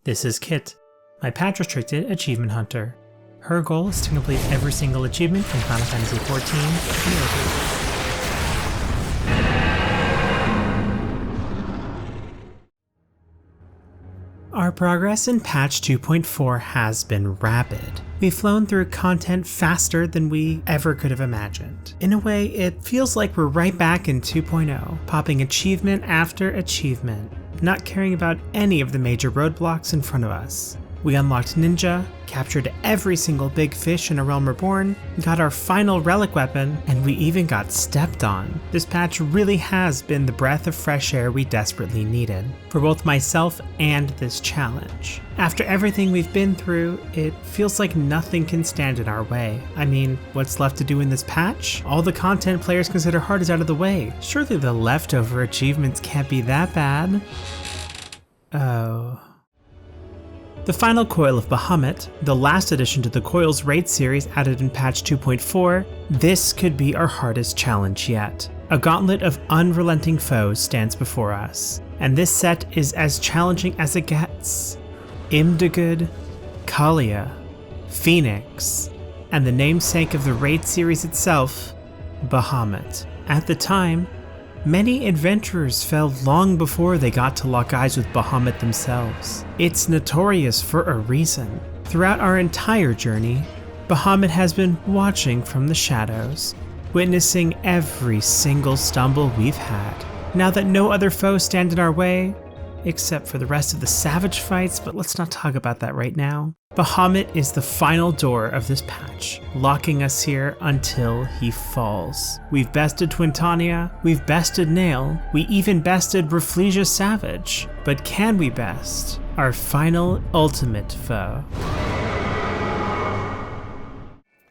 This is Kitt, my patch-restricted achievement hunter. Her goal is to complete every single achievement in Final Fantasy XIV. Our progress in patch 2.4 has been rapid. We've flown through content faster than we ever could have imagined. In a way, it feels like we're right back in 2.0, popping achievement after achievement, not caring about any of the major roadblocks in front of us. We unlocked Ninja, captured every single big fish in A Realm Reborn, got our final relic weapon, and we even got stepped on. This patch really has been the breath of fresh air we desperately needed, for both myself and this challenge. After everything we've been through, it feels like nothing can stand in our way. I mean, what's left to do in this patch? All the content players consider hard is out of the way. Surely the leftover achievements can't be that bad. Oh. The final coil of Bahamut, the last addition to the Coils raid series added in patch 2.4, this could be our hardest challenge yet. A gauntlet of unrelenting foes stands before us, and this set is as challenging as it gets. Imdagud, Kalia, Phoenix, and the namesake of the raid series itself, Bahamut. At the time, many adventurers fell long before they got to lock eyes with Bahamut themselves. It's notorious for a reason. Throughout our entire journey, Bahamut has been watching from the shadows, witnessing every single stumble we've had. Now that no other foes stand in our way, except for the rest of the savage fights, but let's not talk about that right now. Bahamut is the final door of this patch, locking us here until he falls. We've bested Twintania, we've bested Nail, we even bested Rafflesia Savage, but can we best our final ultimate foe?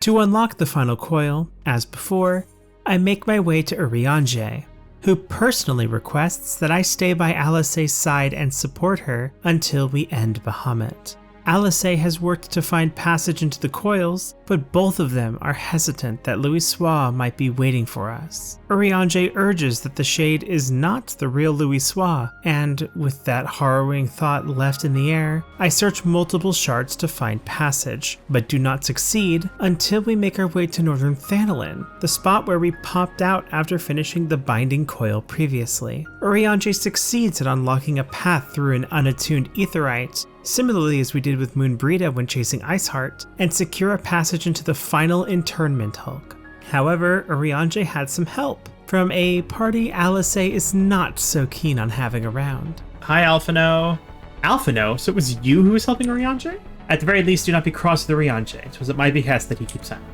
To unlock the final coil, as before, I make my way to Urianger, who personally requests that I stay by Alisaie's side and support her until we end Bahamut. Alisaie has worked to find passage into the coils, but both of them are hesitant that Louisoix might be waiting for us. Urianger urges that the Shade is not the real Louisoix, and with that harrowing thought left in the air, I search multiple shards to find passage, but do not succeed until we make our way to Northern Thanalan, the spot where we popped out after finishing the binding coil previously. Urianger succeeds at unlocking a path through an unattuned aetheryte, similarly as we did with Moonbrita when chasing Iceheart, and secure a passage into the final internment hulk. However, Urianger had some help from a party Alisaie is not so keen on having around. Hi, Alphino. Alphino? So it was you who was helping Urianger? At the very least, do not be cross with Urianger. It was at my behest that he keeps silent.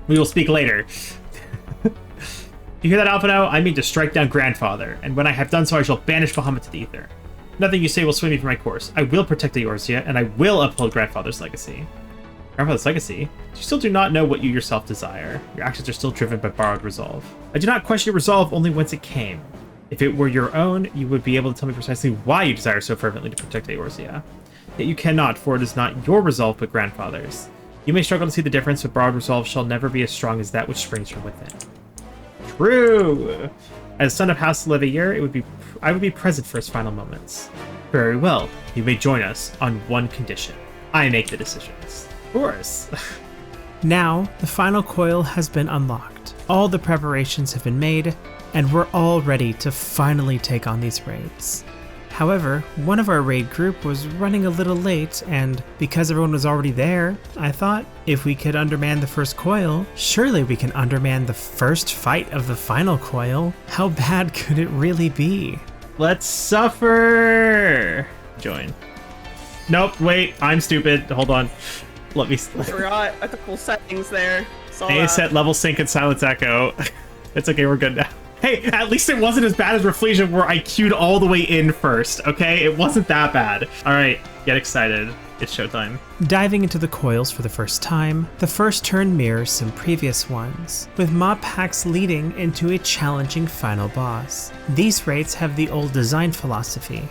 We will speak later. You hear that, Alphino? I mean to strike down Grandfather, and when I have done so, I shall banish Bahamut to the ether. Nothing you say will sway me from my course. I will protect Eorzea, and I will uphold Grandfather's legacy. Grandfather's legacy? You still do not know what you yourself desire. Your actions are still driven by borrowed resolve. I do not question your resolve, only whence it came. If it were your own, you would be able to tell me precisely why you desire so fervently to protect Eorzea. Yet you cannot, for it is not your resolve, but Grandfather's. You may struggle to see the difference, but borrowed resolve shall never be as strong as that which springs from within. True! As son of House Leveilleur, I would be present for his final moments. Very well, you may join us on one condition. I make the decisions. Of course. Now, the final coil has been unlocked. All the preparations have been made, and we're all ready to finally take on these raids. However, one of our raid group was running a little late, and because everyone was already there, I thought if we could underman the first coil, surely we can underman the first fight of the final coil. How bad could it really be? Let's suffer! Join. Nope, wait, I'm stupid. Hold on. Let me... I forgot at the cool settings there. A set level sync and silence echo. It's okay, we're good now. Hey, at least it wasn't as bad as Rafflesia where I queued all the way in first, okay? It wasn't that bad. All right, get excited. It's showtime. Diving into the coils for the first time, the first turn mirrors some previous ones, with mob packs leading into a challenging final boss. These raids have the old design philosophy,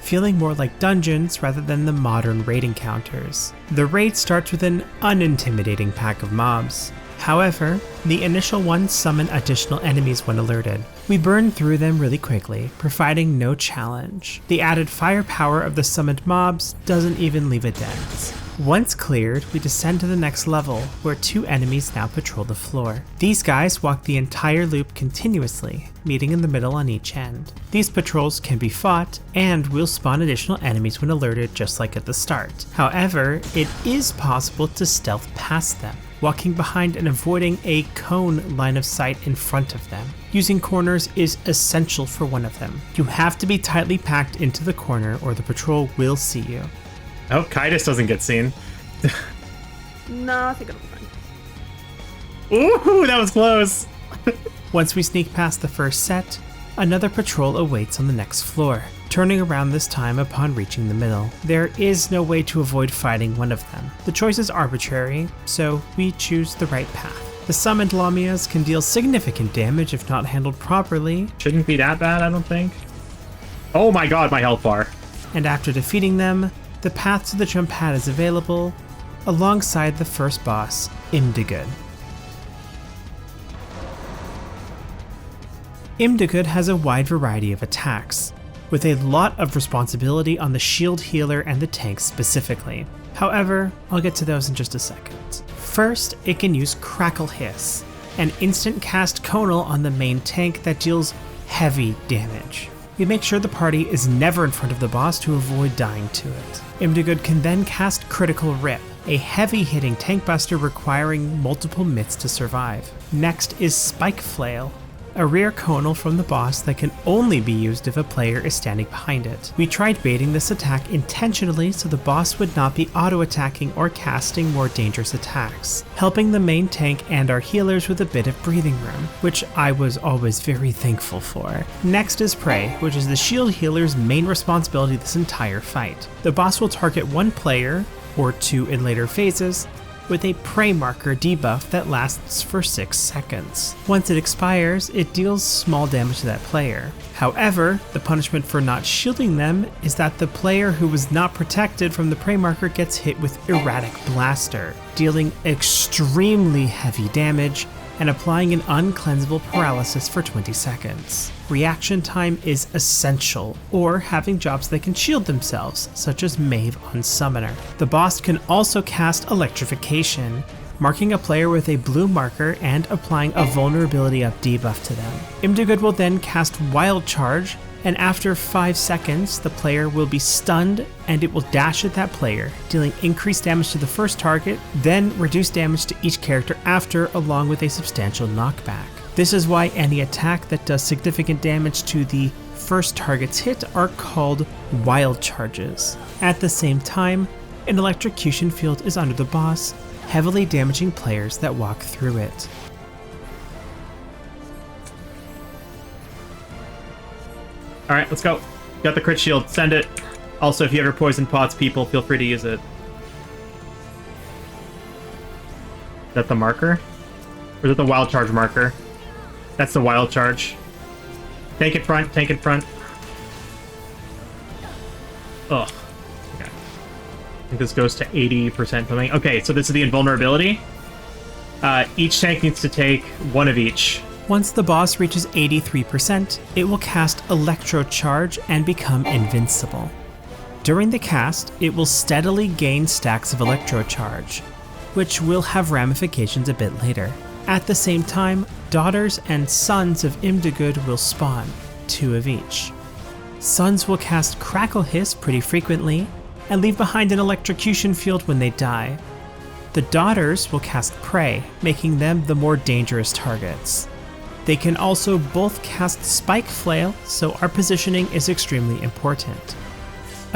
feeling more like dungeons rather than the modern raid encounters. The raid starts with an unintimidating pack of mobs, However, the initial ones summon additional enemies when alerted. We burn through them really quickly, providing no challenge. The added firepower of the summoned mobs doesn't even leave a dent. Once cleared, we descend to the next level, where 2 enemies now patrol the floor. These guys walk the entire loop continuously, meeting in the middle on each end. These patrols can be fought, and will spawn additional enemies when alerted just like at the start. However, it is possible to stealth past them, walking behind and avoiding a cone line of sight in front of them. Using corners is essential for one of them. You have to be tightly packed into the corner or the patrol will see you. Oh, Kitt doesn't get seen. No, I think it'll be fine. Ooh, that was close. Once we sneak past the first set, another patrol awaits on the next floor, turning around this time upon reaching the middle. There is no way to avoid fighting one of them. The choice is arbitrary, so we choose the right path. The summoned Lamias can deal significant damage if not handled properly. Shouldn't be that bad, I don't think. Oh my god, my health bar. And after defeating them, the path to the jump pad is available, alongside the first boss, Imdagud. Imdagud has a wide variety of attacks, with a lot of responsibility on the shield healer and the tank specifically. However, I'll get to those in just a second. First, it can use Crackle Hiss, an instant cast conal on the main tank that deals heavy damage. We make sure the party is never in front of the boss to avoid dying to it. Imdagud can then cast Critical Rip, a heavy-hitting tank buster requiring multiple mitts to survive. Next is Spike Flail, a rare conal from the boss that can only be used if a player is standing behind it. We tried baiting this attack intentionally so the boss would not be auto-attacking or casting more dangerous attacks, helping the main tank and our healers with a bit of breathing room, which I was always very thankful for. Next is Prey, which is the shield healer's main responsibility this entire fight. The boss will target one player, or 2 in later phases, with a prey marker debuff that lasts for 6 seconds. Once it expires, it deals small damage to that player. However, the punishment for not shielding them is that the player who was not protected from the prey marker gets hit with Erratic Blaster, dealing extremely heavy damage and applying an uncleansable paralysis for 20 seconds. Reaction time is essential, or having jobs that can shield themselves, such as Mave on Summoner. The boss can also cast Electrification, marking a player with a blue marker and applying a vulnerability up debuff to them. Imdagud will then cast Wild Charge, and after 5 seconds, the player will be stunned and it will dash at that player, dealing increased damage to the first target, then reduce damage to each character after, along with a substantial knockback. This is why any attack that does significant damage to the first target's hit are called Wild Charges. At the same time, an electrocution field is under the boss, heavily damaging players that walk through it. Alright, let's go. Got the crit shield, send it. Also, if you ever poison pots people, feel free to use it. Is that the marker? Or is it the wild charge marker? That's the wild charge. Tank in front, tank in front. Ugh. Okay. I think this goes to 80% something. Okay, so this is the invulnerability. Each tank needs to take 1 of each. Once the boss reaches 83%, it will cast Electro Charge and become invincible. During the cast, it will steadily gain stacks of Electro Charge, which will have ramifications a bit later. At the same time, daughters and sons of Imdagud will spawn, 2 of each. Sons will cast Crackle Hiss pretty frequently, and leave behind an electrocution field when they die. The daughters will cast Prey, making them the more dangerous targets. They can also both cast Spike Flail, so our positioning is extremely important.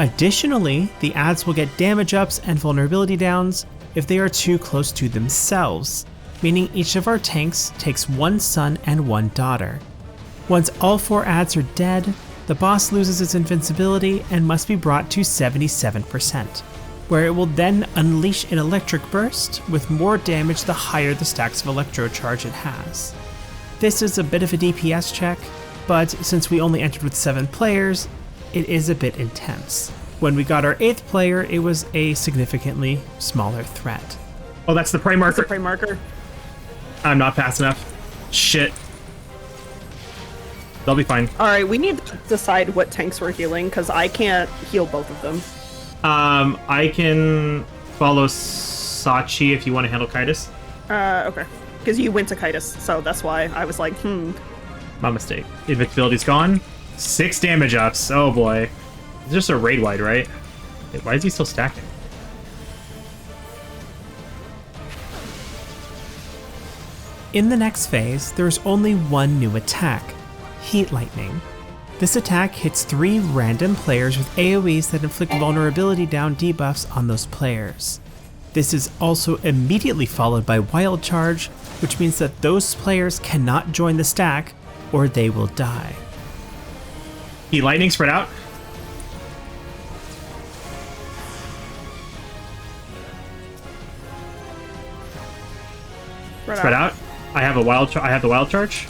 Additionally, the adds will get damage ups and vulnerability downs if they are too close to themselves, meaning each of our tanks takes 1 son and 1 daughter. Once all 4 adds are dead, the boss loses its invincibility and must be brought to 77%, where it will then unleash an electric burst with more damage the higher the stacks of electro charge it has. This is a bit of a DPS check, but since we only entered with 7 players, it is a bit intense. When we got our 8th player, it was a significantly smaller threat. Oh, that's the prey marker. Prey marker. I'm not fast enough. Shit. They'll be fine. Alright, we need to decide what tanks we're healing, because I can't heal both of them. I can follow Sachi if you want to handle Kitus. Okay. Because you went to Kitus, so that's why I was like, My mistake. Invincibility's gone. 6 damage ups. Oh boy. It's just a raid wide, right? Wait, why is he still stacking? In the next phase, there is only one new attack, Heat Lightning. This attack hits 3 random players with AoEs that inflict vulnerability down debuffs on those players. This is also immediately followed by Wild Charge, which means that those players cannot join the stack or they will die. Heat Lightning spread out. Spread out. I have the wild charge.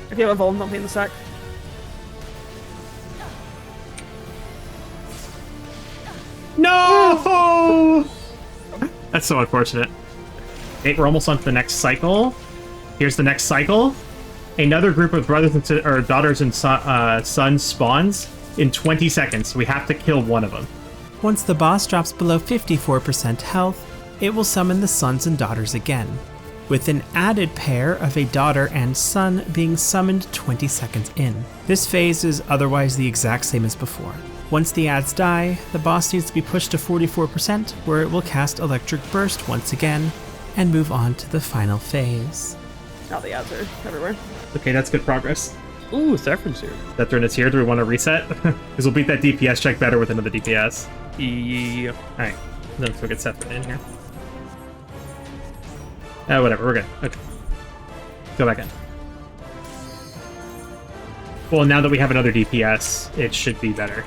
If you have a Vuln, don't be in the stack. No! That's so unfortunate. Okay, we're almost on to the next cycle. Here's the next cycle. Another group of brothers and or daughters and sons spawns in 20 seconds. We have to kill one of them. Once the boss drops below 54% health, it will summon the sons and daughters again, with an added pair of a daughter and son being summoned 20 seconds in. This phase is otherwise the exact same as before. Once the adds die, the boss needs to be pushed to 44%, where it will cast Electric Burst once again, and move on to the final phase. Now the ads are everywhere. Okay, that's good progress. Ooh, Saffron's here. That turn is here. Do we want to reset? Because we'll beat that DPS check better with another DPS. Yeah. Alright, let's go get Saffron in here. Whatever, we're good. Okay. Go back in. Well, now that we have another DPS, it should be better.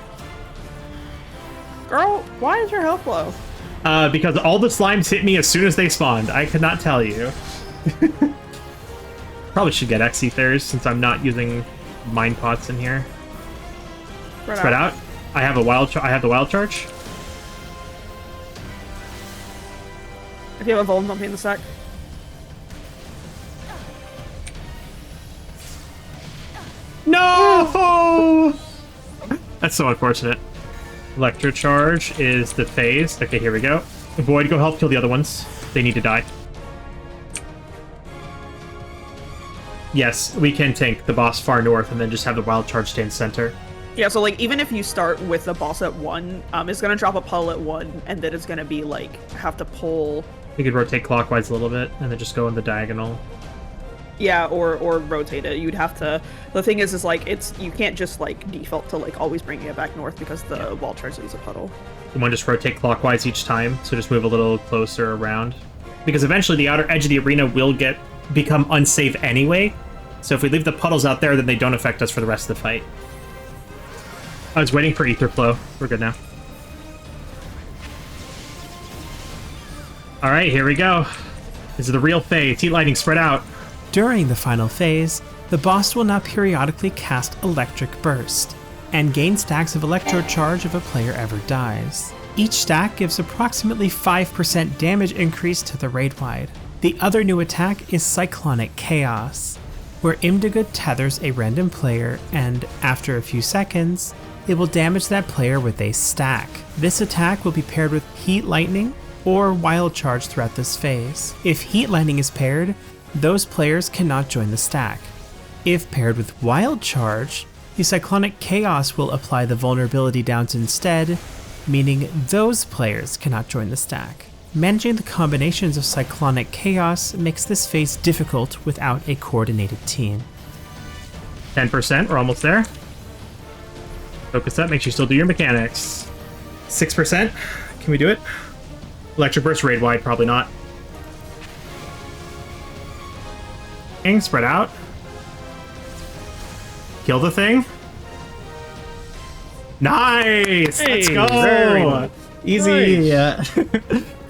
Girl, why is your health low? Because all the slimes hit me as soon as they spawned. I could not tell you. Probably should get X Ethers since I'm not using Mind Pots in here. Spread out. I have the wild charge. If you have a Vuln, don't be in the stack. No! That's so unfortunate. Electro Charge is the phase. Okay, here we go. Void, go help kill the other ones. They need to die. Yes, we can tank the boss far north and then just have the Wild Charge stay in center. Yeah, so like even if you start with the boss at 1, it's gonna drop a puddle at 1, and then it's gonna be like have to pull. You could rotate clockwise a little bit and then just go in the diagonal. Yeah, or rotate it. You'd have to. The thing is like you can't just like default to like always bringing it back north because the wall charge leaves a puddle. You want to just rotate clockwise each time, so just move a little closer around. Because eventually the outer edge of the arena will become unsafe anyway. So if we leave the puddles out there, then they don't affect us for the rest of the fight. I was waiting for Ether Flow. We're good now. Alright, here we go. This is the real phase. Heat Lightning spread out. During the final phase, the boss will now periodically cast Electric Burst, and gain stacks of Electro Charge if a player ever dies. Each stack gives approximately 5% damage increase to the raid wide. The other new attack is Cyclonic Chaos, where Imdagud tethers a random player and, after a few seconds, it will damage that player with a stack. This attack will be paired with Heat Lightning or Wild Charge throughout this phase. If Heat Lightning is paired, those players cannot join the stack. If paired with Wild Charge, the Cyclonic Chaos will apply the vulnerability downs instead, meaning those players cannot join the stack. Managing the combinations of Cyclonic Chaos makes this phase difficult without a coordinated team. 10%, we're almost there. Focus up, make sure you still do your mechanics. 6%, can we do it? Electric Burst raid wide, probably not. Spread out. Kill the thing. Nice! Hey, Let's go! very nice. Easy. Nice.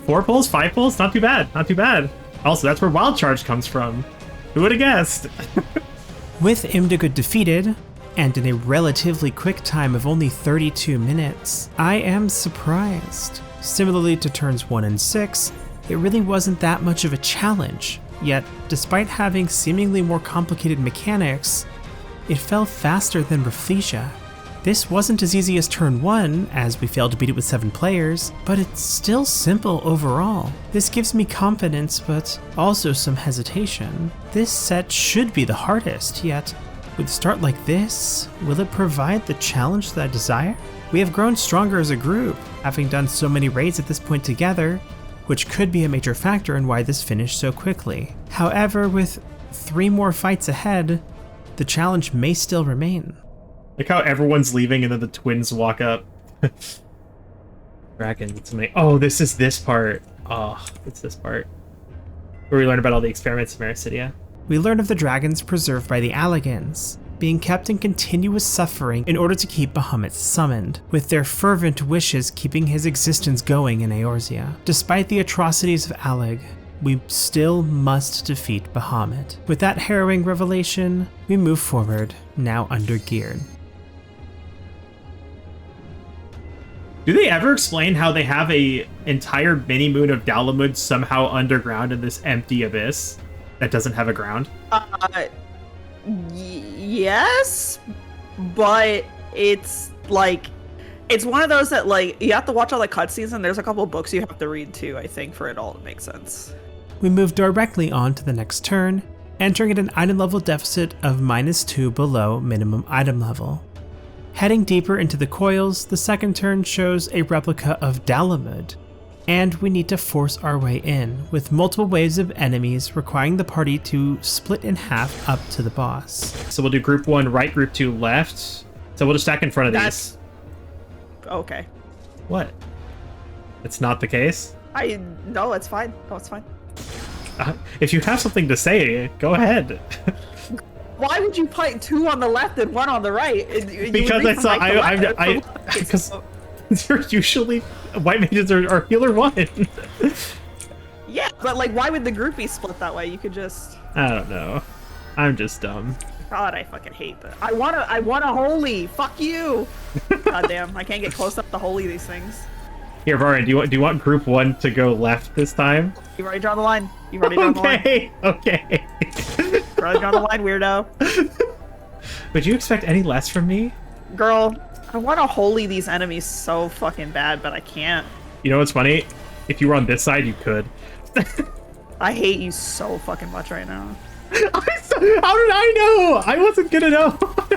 4 pulls, 5 pulls, not too bad, not too bad. Also, that's where Wild Charge comes from. Who would have guessed? With Imdagud defeated, and in a relatively quick time of only 32 minutes, I am surprised. Similarly to turns 1 and 6, it really wasn't that much of a challenge. Yet, despite having seemingly more complicated mechanics, it fell faster than Rafflesia. This wasn't as easy as turn 1, as we failed to beat it with 7 players, but it's still simple overall. This gives me confidence, but also some hesitation. This set should be the hardest, yet with a start like this, will it provide the challenge that I desire? We have grown stronger as a group, having done so many raids at this point together, which could be a major factor in why this finished so quickly. However, with 3 more fights ahead, the challenge may still remain. Like how everyone's leaving and then the twins walk up. Dragon, it's amazing. Oh, this is this part. Oh, it's this part. Where we learn about all the experiments of Mericidia. We learn of the dragons preserved by the Alligans, being kept in continuous suffering in order to keep Bahamut summoned, with their fervent wishes keeping his existence going in Eorzea. Despite the atrocities of Allig, we still must defeat Bahamut. With that harrowing revelation, we move forward, now under-geared. Do they ever explain how they have a entire mini-moon of Dalamud somehow underground in this empty abyss that doesn't have a ground? Yes, but it's like, it's one of those that like, you have to watch all the cutscenes and there's a couple books you have to read too, I think, for it all to make sense. We move directly on to the next turn, entering at an item level deficit of -2 below minimum item level. Heading deeper into the coils, the second turn shows a replica of Dalamud, and we need to force our way in, with multiple waves of enemies requiring the party to split in half up to the boss. So we'll do group 1 right, group 2 left. So we'll just stack in front of these. Okay. What? It's not the case? No, it's fine. No, it's fine. If you have something to say, go ahead. Why would you put 2 on the left and 1 on the right? Because I saw because you're usually white mages are healer 1. Yeah, but like, why would the group be split that way? You could just. I don't know. I'm just dumb. God, I fucking hate that. I want a holy. Fuck you. God damn, I can't get close enough to holy these things. Here, Varian, do you want group 1 to go left this time? You've already drawn the line. You've already drawn the line. Okay. You've already drawn the line, weirdo. Would you expect any less from me? Girl, I want to holy these enemies so fucking bad, but I can't. You know what's funny? If you were on this side, you could. I hate you so fucking much right now. How did I know? I wasn't gonna know. I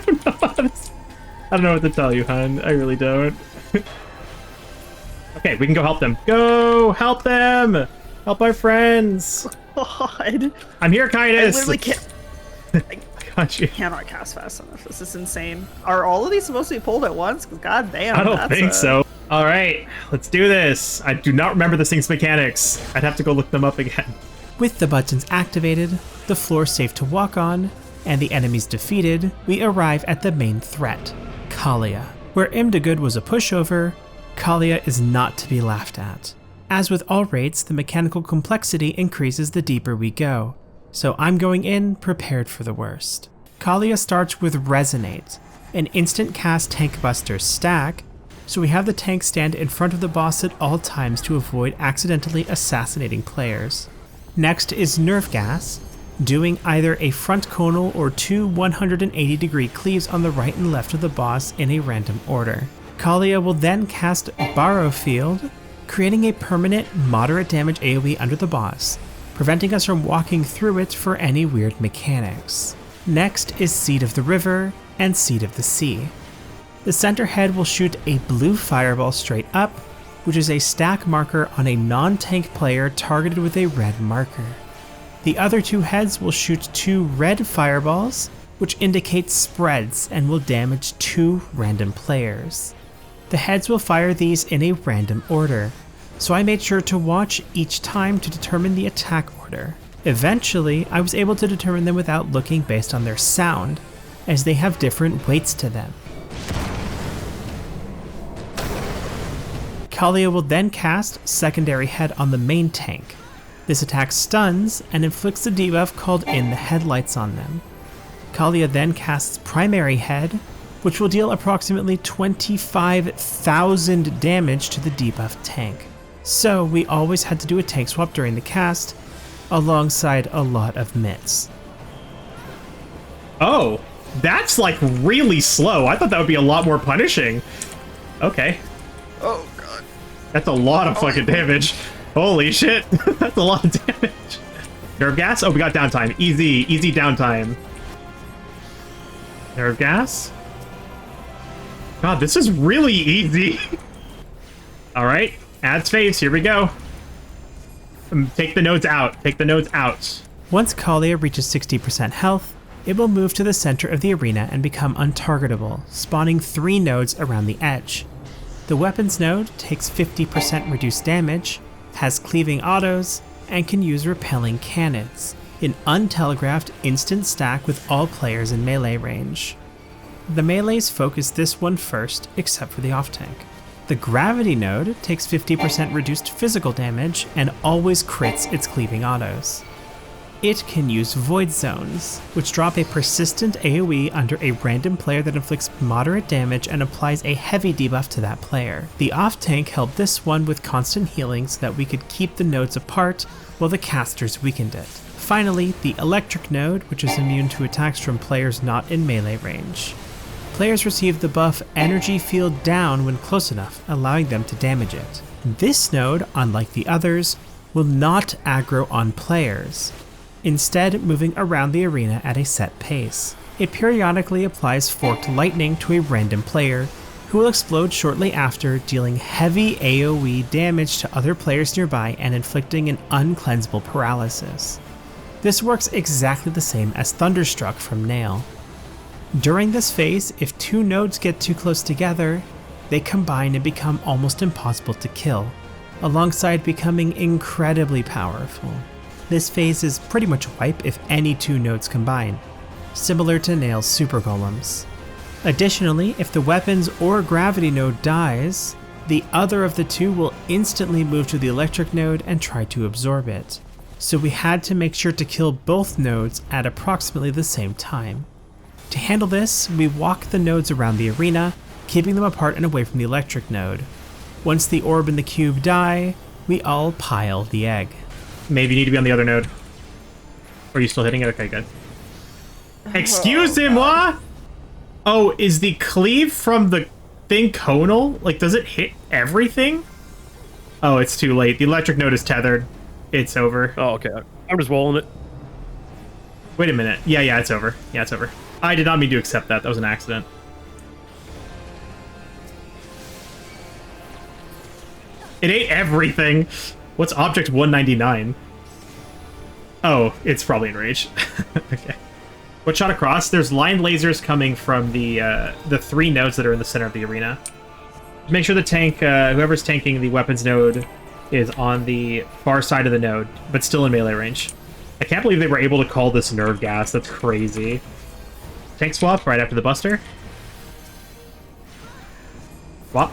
don't know what to tell you, hon. I really don't. Okay, we can go help them. Go help them! Help our friends! God. I'm here, Kitus! I literally can't. I Got you. cannot cast fast enough. This is insane. Are all of these supposed to be pulled at once? Because god damn. I don't think so. Alright, let's do this. I do not remember this thing's mechanics. I'd have to go look them up again. With the buttons activated, the floor safe to walk on, and the enemies defeated, we arrive at the main threat, Kalia. Where Imdagud was a pushover, Kalia is not to be laughed at. As with all raids, the mechanical complexity increases the deeper we go, so I'm going in prepared for the worst. Kalia starts with Resonate, an instant cast tank buster stack, so we have the tank stand in front of the boss at all times to avoid accidentally assassinating players. Next is Nerve Gas, doing either a front conal or 2 180-degree cleaves on the right and left of the boss in a random order. Kalia will then cast Barrow Field, creating a permanent moderate damage AoE under the boss, preventing us from walking through it for any weird mechanics. Next is Seed of the River and Seed of the Sea. The center head will shoot a blue fireball straight up, which is a stack marker on a non-tank player targeted with a red marker. The other 2 heads will shoot 2 red fireballs, which indicate spreads and will damage 2 random players. The heads will fire these in a random order, so I made sure to watch each time to determine the attack order. Eventually, I was able to determine them without looking based on their sound, as they have different weights to them. Kalia will then cast Secondary Head on the main tank. This attack stuns and inflicts a debuff called In the Headlights on them. Kalia then casts Primary Head, which will deal approximately 25,000 damage to the debuff tank. So we always had to do a tank swap during the cast, alongside a lot of mitts. Oh, that's like really slow. I thought that would be a lot more punishing. Okay. Oh god. That's a lot of fucking damage. Holy shit. That's a lot of damage. Nerve gas? Oh, we got downtime. Easy downtime. Nerve gas? God, this is really easy. All right, ads phase, here we go. Take the nodes out, take the nodes out. Once Kalia reaches 60% health, it will move to the center of the arena and become untargetable, spawning 3 nodes around the edge. The weapons node takes 50% reduced damage, has cleaving autos, and can use repelling cannons, an untelegraphed instant stack with all players in melee range. The melees focus this one first, except for the off-tank. The gravity node takes 50% reduced physical damage and always crits its cleaving autos. It can use Void Zones, which drop a persistent AoE under a random player that inflicts moderate damage and applies a heavy debuff to that player. The off-tank held this one with constant healing so that we could keep the nodes apart while the casters weakened it. Finally, the electric node, which is immune to attacks from players not in melee range. Players receive the buff Energy Field Down when close enough, allowing them to damage it. This node, unlike the others, will not aggro on players, instead moving around the arena at a set pace. It periodically applies Forked Lightning to a random player, who will explode shortly after, dealing heavy AoE damage to other players nearby and inflicting an uncleansable paralysis. This works exactly the same as Thunderstruck from Nail. During this phase, if 2 nodes get too close together, they combine and become almost impossible to kill, alongside becoming incredibly powerful. This phase is pretty much a wipe if any 2 nodes combine, similar to Nail's super golems. Additionally, if the weapons or gravity node dies, the other of the 2 will instantly move to the electric node and try to absorb it. So we had to make sure to kill both nodes at approximately the same time. To handle this, we walk the nodes around the arena, keeping them apart and away from the electric node. Once the orb and the cube die, we all pile the egg. Maybe you need to be on the other node. Or are you still hitting it? Okay, good. Excusez-moi? Oh, is the cleave from the thing conal? Like, does it hit everything? Oh, it's too late. The electric node is tethered. It's over. Oh, okay. I'm just walling it. Wait a minute. Yeah, it's over. Yeah, it's over. I did not mean to accept that. That was an accident. It ate everything. What's object 199? Oh, it's probably enraged. Okay. What shot across? There's line lasers coming from the 3 nodes that are in the center of the arena. Make sure the tank, whoever's tanking the weapons node, is on the far side of the node, but still in melee range. I can't believe they were able to call this nerve gas. That's crazy. Tank swap right after the buster. Swap.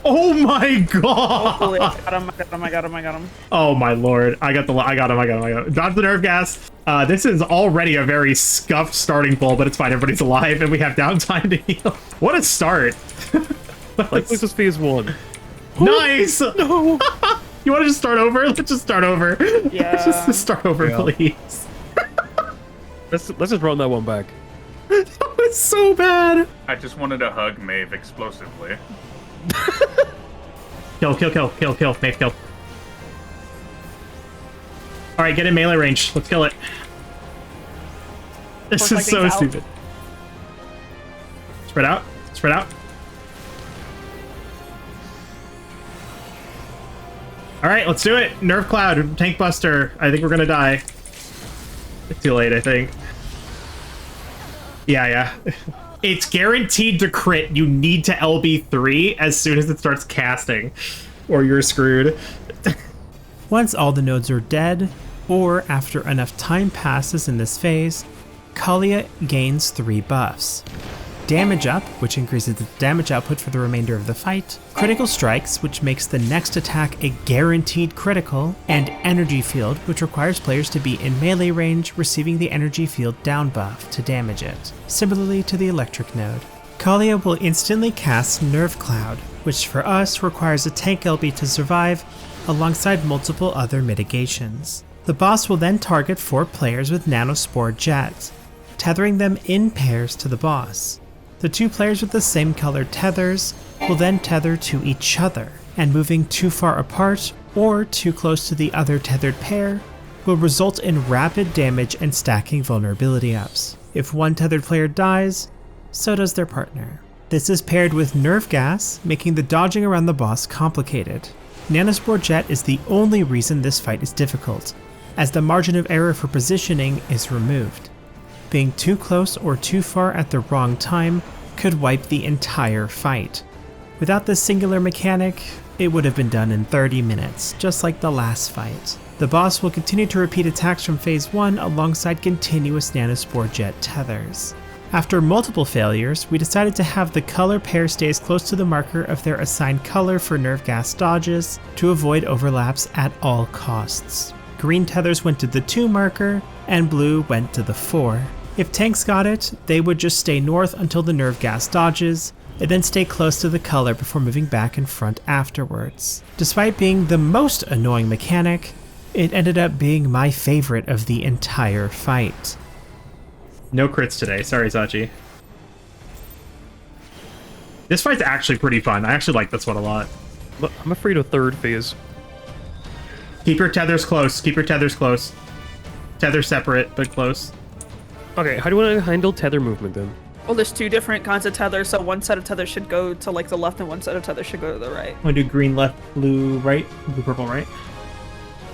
Oh my god! Hopefully I got him. Oh my lord. I got him. Dodge the nerve gas. This is already a very scuffed starting pull, but it's fine. Everybody's alive and we have downtime to heal. What a start. Like this is phase 1. Nice! No! You want to just start over? Let's just start over. Yeah. Just start over, Yeah. please. Let's just run that one back. That was so bad. I just wanted to hug Maeve explosively. Kill. Maeve, kill. Alright, get in melee range. Let's kill it. This is so stupid. Spread out. Alright, let's do it. Nerve Cloud, Tank Buster. I think we're gonna die. It's too late, I think. Yeah. It's guaranteed to crit. You need to LB3 as soon as it starts casting, or you're screwed. Once all the nodes are dead, or after enough time passes in this phase, Kalia gains 3 buffs. damage up, which increases the damage output for the remainder of the fight, critical strikes, which makes the next attack a guaranteed critical, and energy field, which requires players to be in melee range, receiving the energy field down buff to damage it, similarly to the electric node. Kalia will instantly cast Nerve Cloud, which for us requires a tank LB to survive, alongside multiple other mitigations. The boss will then target 4 players with Nanospore Jet, tethering them in pairs to the boss. The 2 players with the same colored tethers will then tether to each other, and moving too far apart or too close to the other tethered pair will result in rapid damage and stacking vulnerability ups. If one tethered player dies, so does their partner. This is paired with Nerve Gas, making the dodging around the boss complicated. Nanospore Jet is the only reason this fight is difficult, as the margin of error for positioning is removed. Being too close or too far at the wrong time could wipe the entire fight. Without this singular mechanic, it would have been done in 30 minutes, just like the last fight. The boss will continue to repeat attacks from phase 1 alongside continuous Nanospore Jet tethers. After multiple failures, we decided to have the color pair stay as close to the marker of their assigned color for Nerve Gas dodges to avoid overlaps at all costs. Green tethers went to the 2 marker, and blue went to the 4. If tanks got it, they would just stay north until the Nerve Gas dodges, and then stay close to the color before moving back and front afterwards. Despite being the most annoying mechanic, it ended up being my favorite of the entire fight. No crits today. Sorry, Sachi. This fight's actually pretty fun. I actually like this one a lot. But I'm afraid of third phase. Keep your tethers close. Keep your tethers close. Tether separate, but close. Okay, how do you want to handle tether movement then? Well, there's 2 different kinds of tethers, so one set of tethers should go to like the left and one set of tethers should go to the right. Want to do green left, blue right, blue purple right?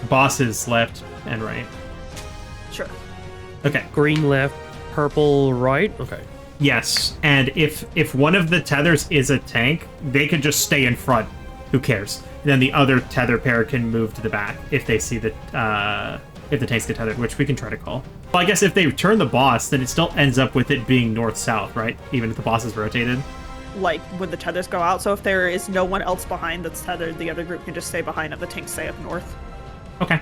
Bosses left and right. Sure. Okay. Green left, purple right? Okay. Yes, and if one of the tethers is a tank, they could just stay in front. Who cares? And then the other tether pair can move to the back if they see that if the tanks get tethered, which we can try to call. Well, I guess if they turn the boss, then it still ends up with it being north-south, right? Even if the boss is rotated. Like when the tethers go out, so if there is no one else behind that's tethered, the other group can just stay behind and the tanks stay up north. Okay.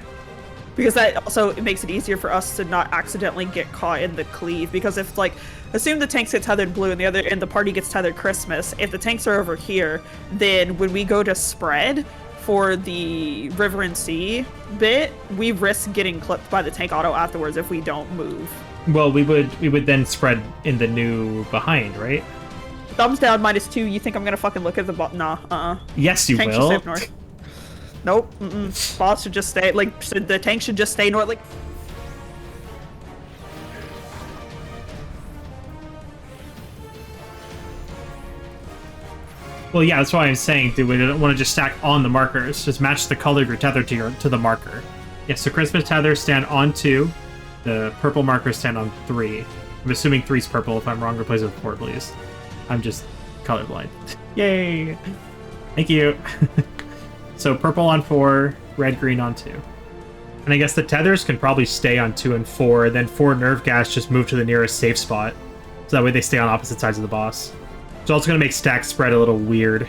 Because that also it makes it easier for us to not accidentally get caught in the cleave. Because if like, assume the tanks get tethered blue and the party gets tethered Christmas, if the tanks are over here, then when we go to spread for the river and sea bit, we risk getting clipped by the tank auto afterwards if we don't move. Well, we would then spread in the new behind, right? Thumbs down -2. You think I'm gonna fucking look at the Nah. Yes, you Tank should will. stay up north. Nope. Boss should just stay. Like the tank should just stay north. Like. Well, yeah, that's why I'm saying, dude, we don't want to just stack on the markers. Just match the color of your tether to the marker. Yeah, so Christmas tethers stand on 2. The purple markers stand on 3. I'm assuming 3's purple. If I'm wrong, replace it with 4, please. I'm just colorblind. Yay! Thank you. So purple on 4, red, green on 2. And I guess the tethers can probably stay on 2 and 4, then 4 Nerve Gas just move to the nearest safe spot. So that way they stay on opposite sides of the boss. It's also going to make stack spread a little weird,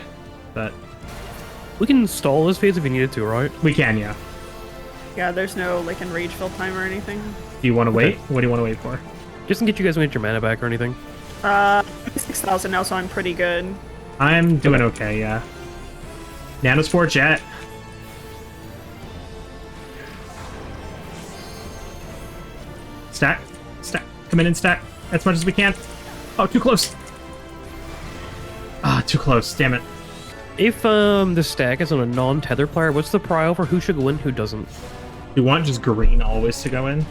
but... We can stall this phase if we needed to, right? We can, yeah. Yeah, there's no like enrage fill time or anything. Do you want to wait? What do you want to wait for? Just in case you guys want to get your mana back or anything. 6,000 now, so I'm pretty good. I'm doing okay, yeah. Nanospore Jet. Stack. Stack. Come in and stack as much as we can. Oh, too close. Ah, too close. Damn it. If the stack is on a non-tether player, what's the prio for who should go in, who doesn't? We want just green always to go in,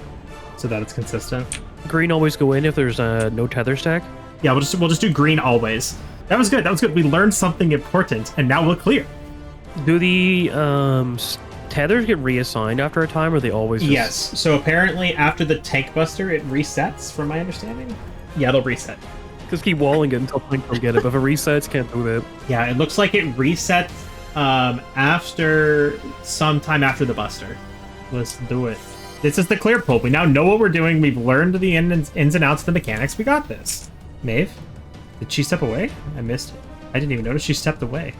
so that it's consistent. Green always go in if there's no tether stack? Yeah, we'll just do green always. That was good. That was good. We learned something important, and now we're clear. Do the tethers get reassigned after a time, or they always just... Yes. So apparently after the tank buster, it resets, from my understanding. Yeah, it'll reset. Just keep walling it until Tank don't get it, but if it resets, can't do that. Yeah, it looks like it resets after some time after the buster. Let's do it. This is the clear pull. We now know what we're doing. We've learned the ins and outs of the mechanics. We got this. Maeve? Did she step away? I missed it. I didn't even notice she stepped away.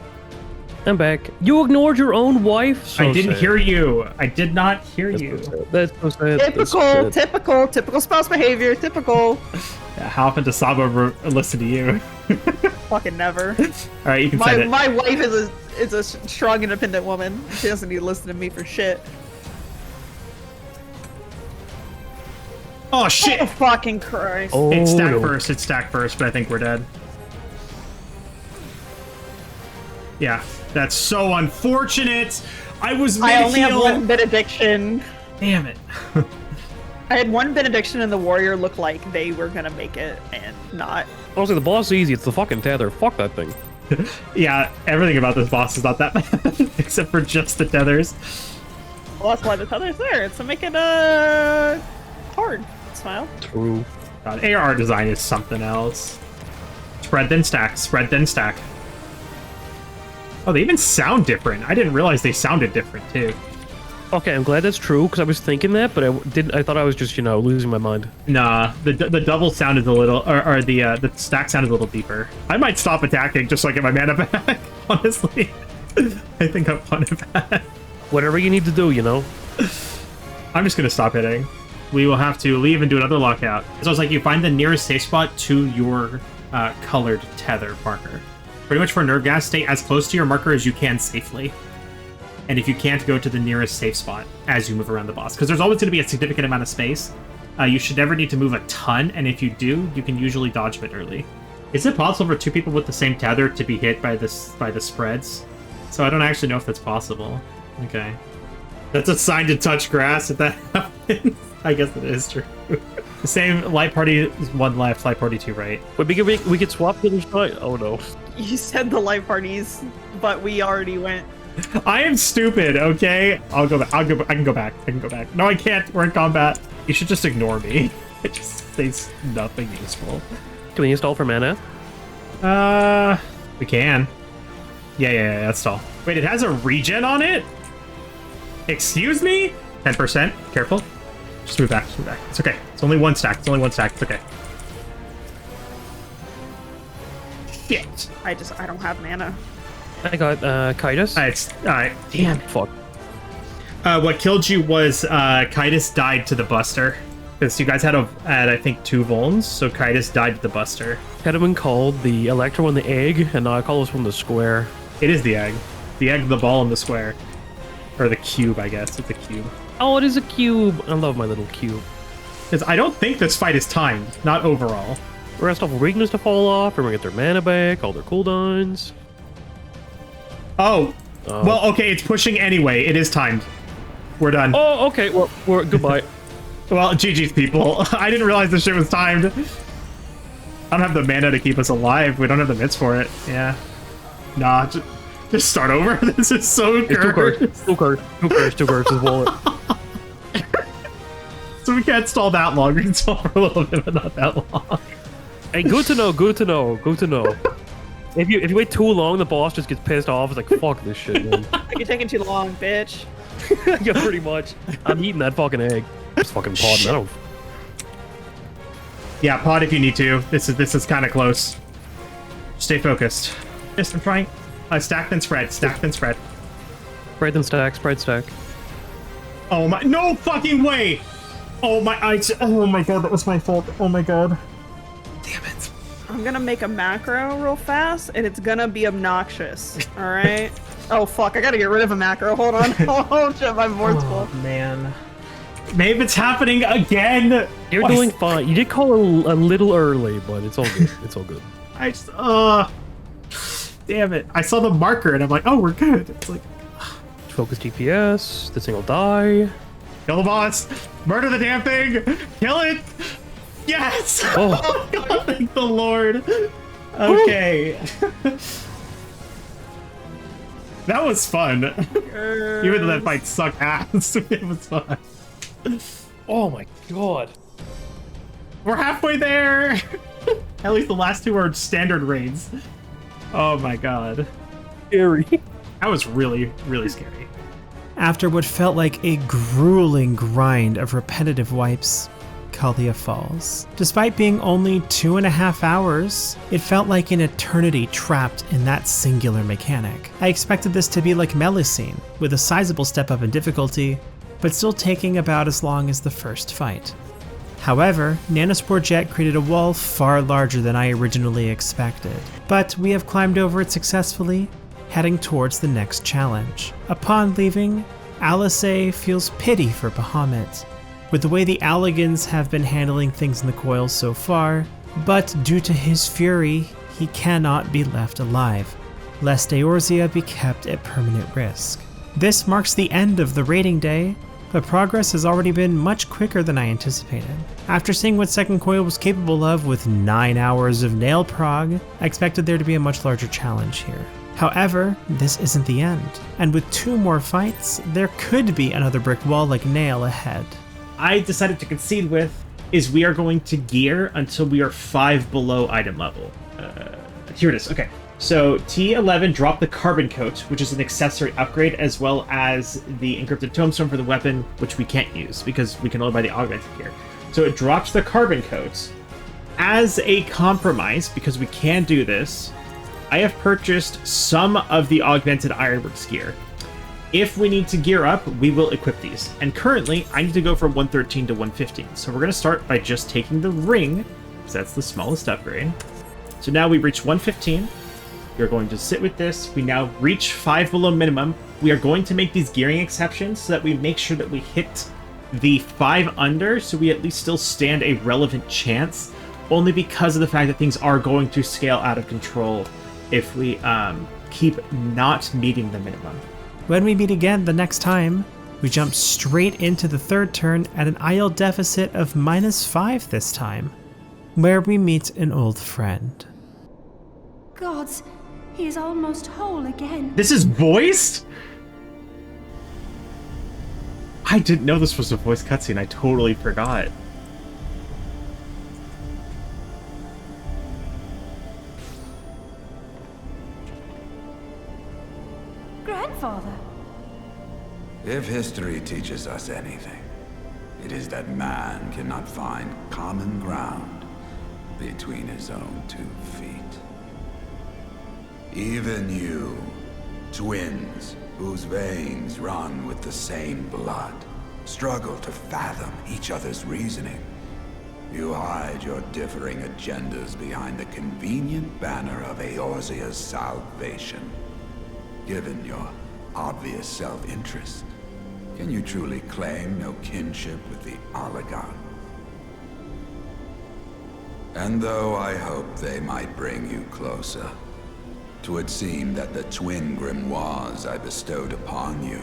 I'm back. You ignored your own wife? So I didn't sad. hear you. I did not hear That's you. so sad. That's so sad. That's so sad. Typical spouse behavior. Typical. Yeah, how often does Saba listen to you? Fucking never. All right, you can send it. My wife is a strong, independent woman. She doesn't need to listen to me for shit. Oh shit! Oh fucking Christ! Oh, It's stacked no. first. It's stacked first, but I think we're dead. Yeah, that's so unfortunate. I was I only have mid-heal. one benediction. Damn it. I had one benediction, and the warrior looked like they were gonna make it, and not. Honestly, the boss is easy. It's the fucking tether. Fuck that thing. Yeah, everything about this boss is not that bad, except for just the tethers. Well, that's why the tether's there. It's to make it hard. Smile. True. God, ARR design is something else. Spread then stack. Spread then stack. Oh, they even sound different. I didn't realize they sounded different too. Okay, I'm glad that's true because I was thinking that, but I thought I was just losing my mind. Nah, the double sounded a little, or the stack sounded a little deeper. I might stop attacking just so I get my mana back. Honestly, I think I want it back. Whatever you need to do, I'm just gonna stop hitting. We will have to leave and do another lockout. So it's like you find the nearest safe spot to your colored tether marker. Pretty much for nerve gas, stay as close to your marker as you can safely. And if you can't, go to the nearest safe spot as you move around the boss. Because there's always going to be a significant amount of space. You should never need to move a ton, and if you do, you can usually dodge a bit early. Is it possible for two people with the same tether to be hit by the spreads? So I don't actually know if that's possible. Okay. That's a sign to touch grass if that happens. I guess it is true. The same light party is one left, light party two right. But we could swap killers tonight? Oh no. You said the life parties, but we already went. I am stupid, okay? I'll go back. I can go back. I can go back. No, I can't. We're in combat. You should just ignore me. It just says nothing useful. Can we install for mana? We can. Yeah, that's all. Wait, it has a regen on it? Excuse me? 10%. Careful. Just move back. Just move back. It's okay. It's only one stack. It's only one stack. It's okay. Shit. I don't have mana. I got Kitus. It's damn. Fuck. What killed you was Kitus died to the Buster. Because you guys had I think 2 vulns, so Kitus died to the Buster. Had been called the Electro and the Egg, and now I call this one the Square. It is the egg. The egg, the ball, and the square. Or the cube, I guess. It's a cube. Oh, it is a cube. I love my little cube. Because I don't think this fight is timed. Not overall. Rest off weakness to fall off, everyone get their mana back, all their cooldowns. Oh. Well, okay, it's pushing anyway. It is timed. We're done. Oh, okay. Well, we're goodbye. Well, GG's, people. I didn't realize this shit was timed. I don't have the mana to keep us alive. We don't have the mitts for it. Yeah. Nah, just start over. This is so cursed. Two cards, his wallet. So we can't stall that long. We can stall for a little bit, but not that long. Hey, good to know. If you wait too long, the boss just gets pissed off. It's like, fuck this shit, man. You're taking too long, bitch. Yeah, pretty much. I'm eating that fucking egg. Just fucking pod, man. Yeah, pod if you need to. This is kind of close. Stay focused. Yes, I'm trying. Stack then spread. Stack then spread. Spread then stack. Spread stack. Oh my! No fucking way! Oh my! Oh my god! That was my fault. Oh my god! Damn it! I'm gonna make a macro real fast, and it's gonna be obnoxious. All right. Oh fuck! I gotta get rid of a macro. Hold on. Oh shit! My board's full. Oh man. Maybe it's happening again. You're doing fine. You did call a little early, but it's all good. It's all good. I just damn it! I saw the marker and I'm like, oh, we're good. It's like, Focus DPS. This thing will die. kill the boss, murder the damn thing, kill it. Yes! Oh. Oh god, thank the Lord. Okay. That was fun. Even though that fight sucked ass, it was fun. Oh my god. We're halfway there. At least the last 2 are standard raids. Oh my god. Scary. That was really, really scary. After what felt like a grueling grind of repetitive wipes, Kalia Falls. Despite being only 2.5 hours, it felt like an eternity trapped in that singular mechanic. I expected this to be like Melusine, with a sizable step up in difficulty, but still taking about as long as the first fight. However, Nanospore Jet created a wall far larger than I originally expected, but we have climbed over it successfully, heading towards the next challenge. Upon leaving, Alisaie feels pity for Bahamut, with the way the Alligans have been handling things in the coils so far, but due to his fury, he cannot be left alive, lest Eorzea be kept at permanent risk. This marks the end of the raiding day, but progress has already been much quicker than I anticipated. After seeing what Second Coil was capable of with 9 hours of nail prog, I expected there to be a much larger challenge here. However, this isn't the end, and with 2 more fights, there could be another brick wall like Nail ahead. I decided to concede with is we are going to gear until we are 5 below item level. Here it is. Okay. So T11 dropped the carbon coat, which is an accessory upgrade, as well as the encrypted tombstone for the weapon, which we can't use because we can only buy the augmented gear. So it drops the carbon coat. As a compromise, because we can do this, I have purchased some of the augmented Ironworks gear. If we need to gear up, we will equip these. And currently, I need to go from 113 to 115. So we're going to start by just taking the ring, because that's the smallest upgrade. So now we reach 115. We're going to sit with this. We now reach 5 below minimum. We are going to make these gearing exceptions so that we make sure that we hit the 5 under, so we at least still stand a relevant chance, only because of the fact that things are going to scale out of control if we keep not meeting the minimum. When we meet again the next time, we jump straight into the third turn at an IL deficit of -5 this time, where we meet an old friend. Gods, he is almost whole again. This is voiced? I didn't know this was a voice cutscene. I totally forgot. Grandfather. If history teaches us anything, it is that man cannot find common ground between his own 2 feet. Even you, twins whose veins run with the same blood, struggle to fathom each other's reasoning. You hide your differing agendas behind the convenient banner of Eorzea's salvation. Given your obvious self-interest, can you truly claim no kinship with the Allagan? And though I hope they might bring you closer, 'twould seem that the twin grimoires I bestowed upon you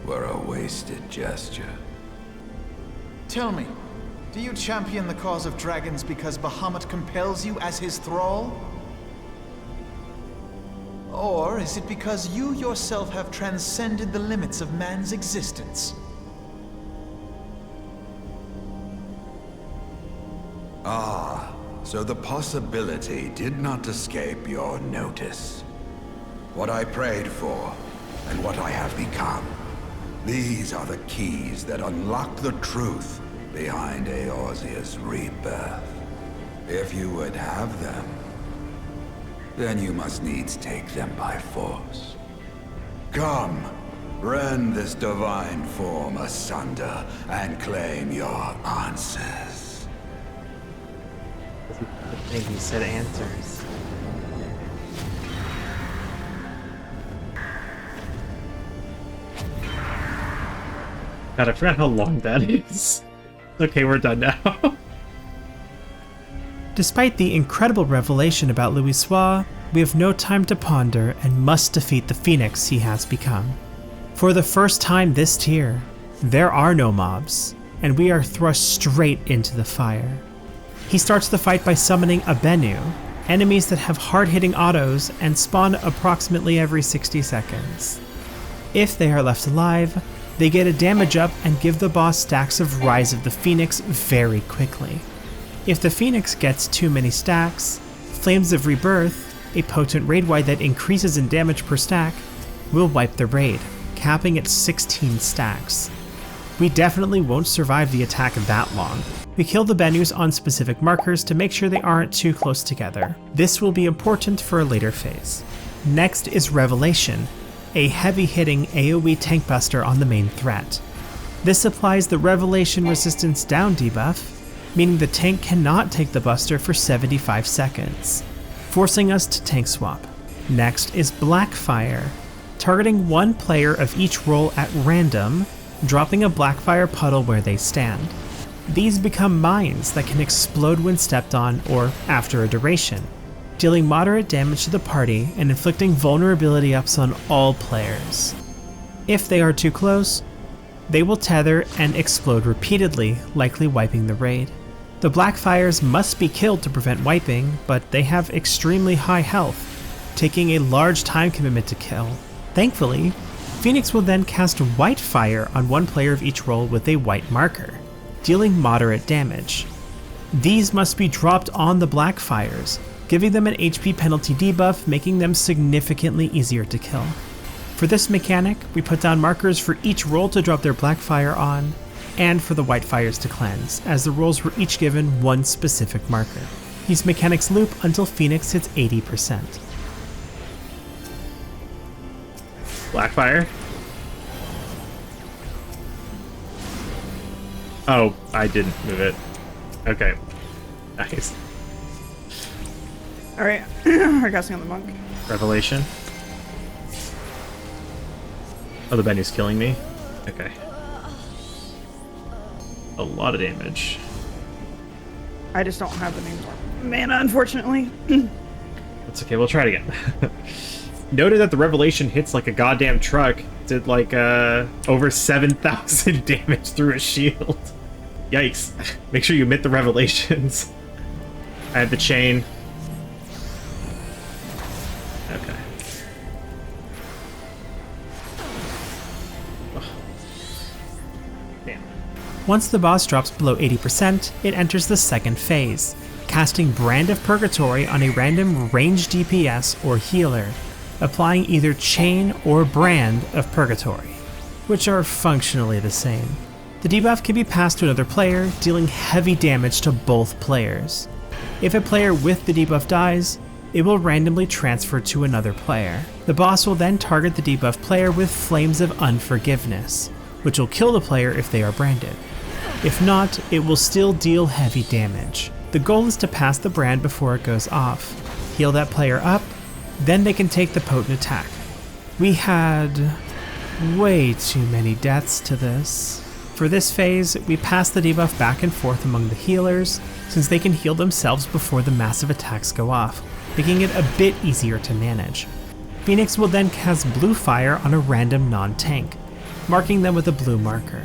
were a wasted gesture. Tell me, do you champion the cause of dragons because Bahamut compels you as his thrall? Or is it because you yourself have transcended the limits of man's existence? Ah, so the possibility did not escape your notice. What I prayed for, and what I have become. These are the keys that unlock the truth behind Eorzea's rebirth. If you would have them, then you must needs take them by force. Come, rend this divine form asunder and claim your answers. I think he said answers. God, I forgot how long that is. Okay, we're done now. Despite the incredible revelation about Louisoix, we have no time to ponder and must defeat the phoenix he has become. For the first time this tier, there are no mobs, and we are thrust straight into the fire. He starts the fight by summoning a Bennu, enemies that have hard-hitting autos and spawn approximately every 60 seconds. If they are left alive, they get a damage up and give the boss stacks of Rise of the Phoenix very quickly. If the Phoenix gets too many stacks, Flames of Rebirth, a potent raid wide that increases in damage per stack, will wipe the raid, capping at 16 stacks. We definitely won't survive the attack that long. We kill the Benus on specific markers to make sure they aren't too close together. This will be important for a later phase. Next is Revelation, a heavy-hitting AoE tank buster on the main threat. This applies the Revelation Resistance Down debuff, meaning the tank cannot take the buster for 75 seconds, forcing us to tank swap. Next is Blackfire, targeting one player of each role at random, dropping a Blackfire puddle where they stand. These become mines that can explode when stepped on or after a duration, dealing moderate damage to the party and inflicting vulnerability ups on all players. If they are too close, they will tether and explode repeatedly, likely wiping the raid. The Blackfires must be killed to prevent wiping, but they have extremely high health, taking a large time commitment to kill. Thankfully, Phoenix will then cast White Fire on one player of each role with a white marker, dealing moderate damage. These must be dropped on the Blackfires, giving them an HP penalty debuff, making them significantly easier to kill. For this mechanic, we put down markers for each role to drop their Blackfire on, and for the White Fires to cleanse, as the roles were each given one specific marker. These mechanics loop until Phoenix hits 80%. Blackfire? Oh, I didn't move it. Okay. Nice. Alright, we're casting on the monk. Revelation. Oh, the Benu's killing me? Okay. A lot of damage. I just don't have any more mana, unfortunately. That's okay, we'll try it again. Noted that the Revelation hits like a goddamn truck. Did like over 7,000 damage through a shield. Yikes. Make sure you hit the Revelations. I have the chain. Okay. Damn. Once the boss drops below 80%, it enters the second phase, casting Brand of Purgatory on a random ranged DPS or healer, applying either Chain or Brand of Purgatory, which are functionally the same. The debuff can be passed to another player, dealing heavy damage to both players. If a player with the debuff dies, it will randomly transfer to another player. The boss will then target the debuff player with Flames of Unforgiveness, which will kill the player if they are branded. If not, it will still deal heavy damage. The goal is to pass the brand before it goes off, heal that player up, then they can take the potent attack. We had way too many deaths to this. For this phase, we pass the debuff back and forth among the healers, since they can heal themselves before the massive attacks go off, making it a bit easier to manage. Phoenix will then cast Blue Fire on a random non-tank, marking them with a blue marker.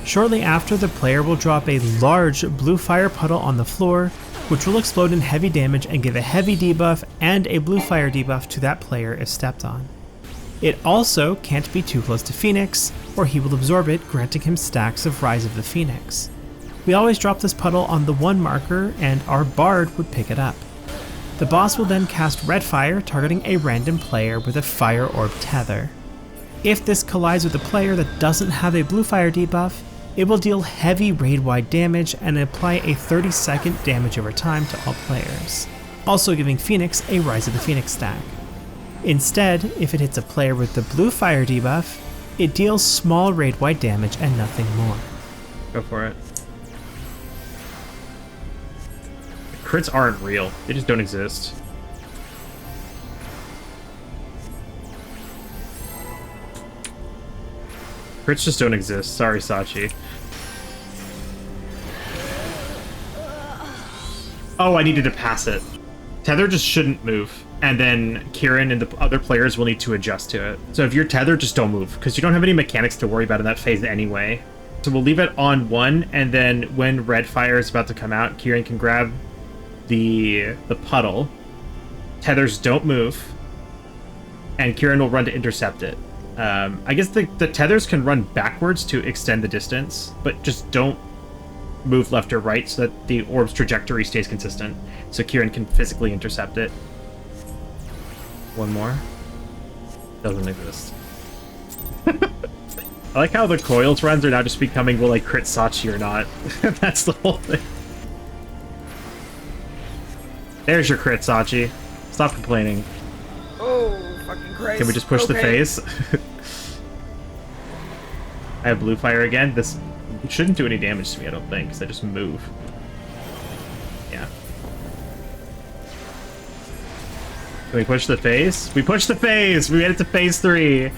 Shortly after, the player will drop a large Blue Fire puddle on the floor, which will explode in heavy damage and give a heavy debuff and a Blue Fire debuff to that player if stepped on. It also can't be too close to Phoenix, or he will absorb it, granting him stacks of Rise of the Phoenix. We always drop this puddle on the one marker, and our Bard would pick it up. The boss will then cast Red Fire, targeting a random player with a Fire Orb tether. If this collides with a player that doesn't have a Blue Fire debuff, it will deal heavy raid-wide damage and apply a 30-second damage over time to all players, also giving Phoenix a Rise of the Phoenix stack. Instead, if it hits a player with the Blue Fire debuff, it deals small raid-wide damage and nothing more. Go for it. Crits aren't real. They just don't exist. Crits just don't exist. Sorry, Sachi. Oh, I needed to pass it. Tether just shouldn't move. And then Kieran and the other players will need to adjust to it. So if you're tethered, just don't move, because you don't have any mechanics to worry about in that phase anyway. So we'll leave it on 1, and then when Red Fire is about to come out, Kieran can grab the puddle. Tethers don't move, and Kieran will run to intercept it. I guess the tethers can run backwards to extend the distance, but just don't move left or right so that the orb's trajectory stays consistent, so Kieran can physically intercept it. One more. Doesn't exist. I like how the coils runs are now just becoming, will I crit Sachi or not? That's the whole thing. There's your crit, Sachi. Stop complaining. Oh, fucking Christ. Can we just push the Okay. phase? I have blue fire again. This shouldn't do any damage to me, I don't think, because I just move. Yeah. Can we push the phase? We pushed the phase! We made it to phase 3!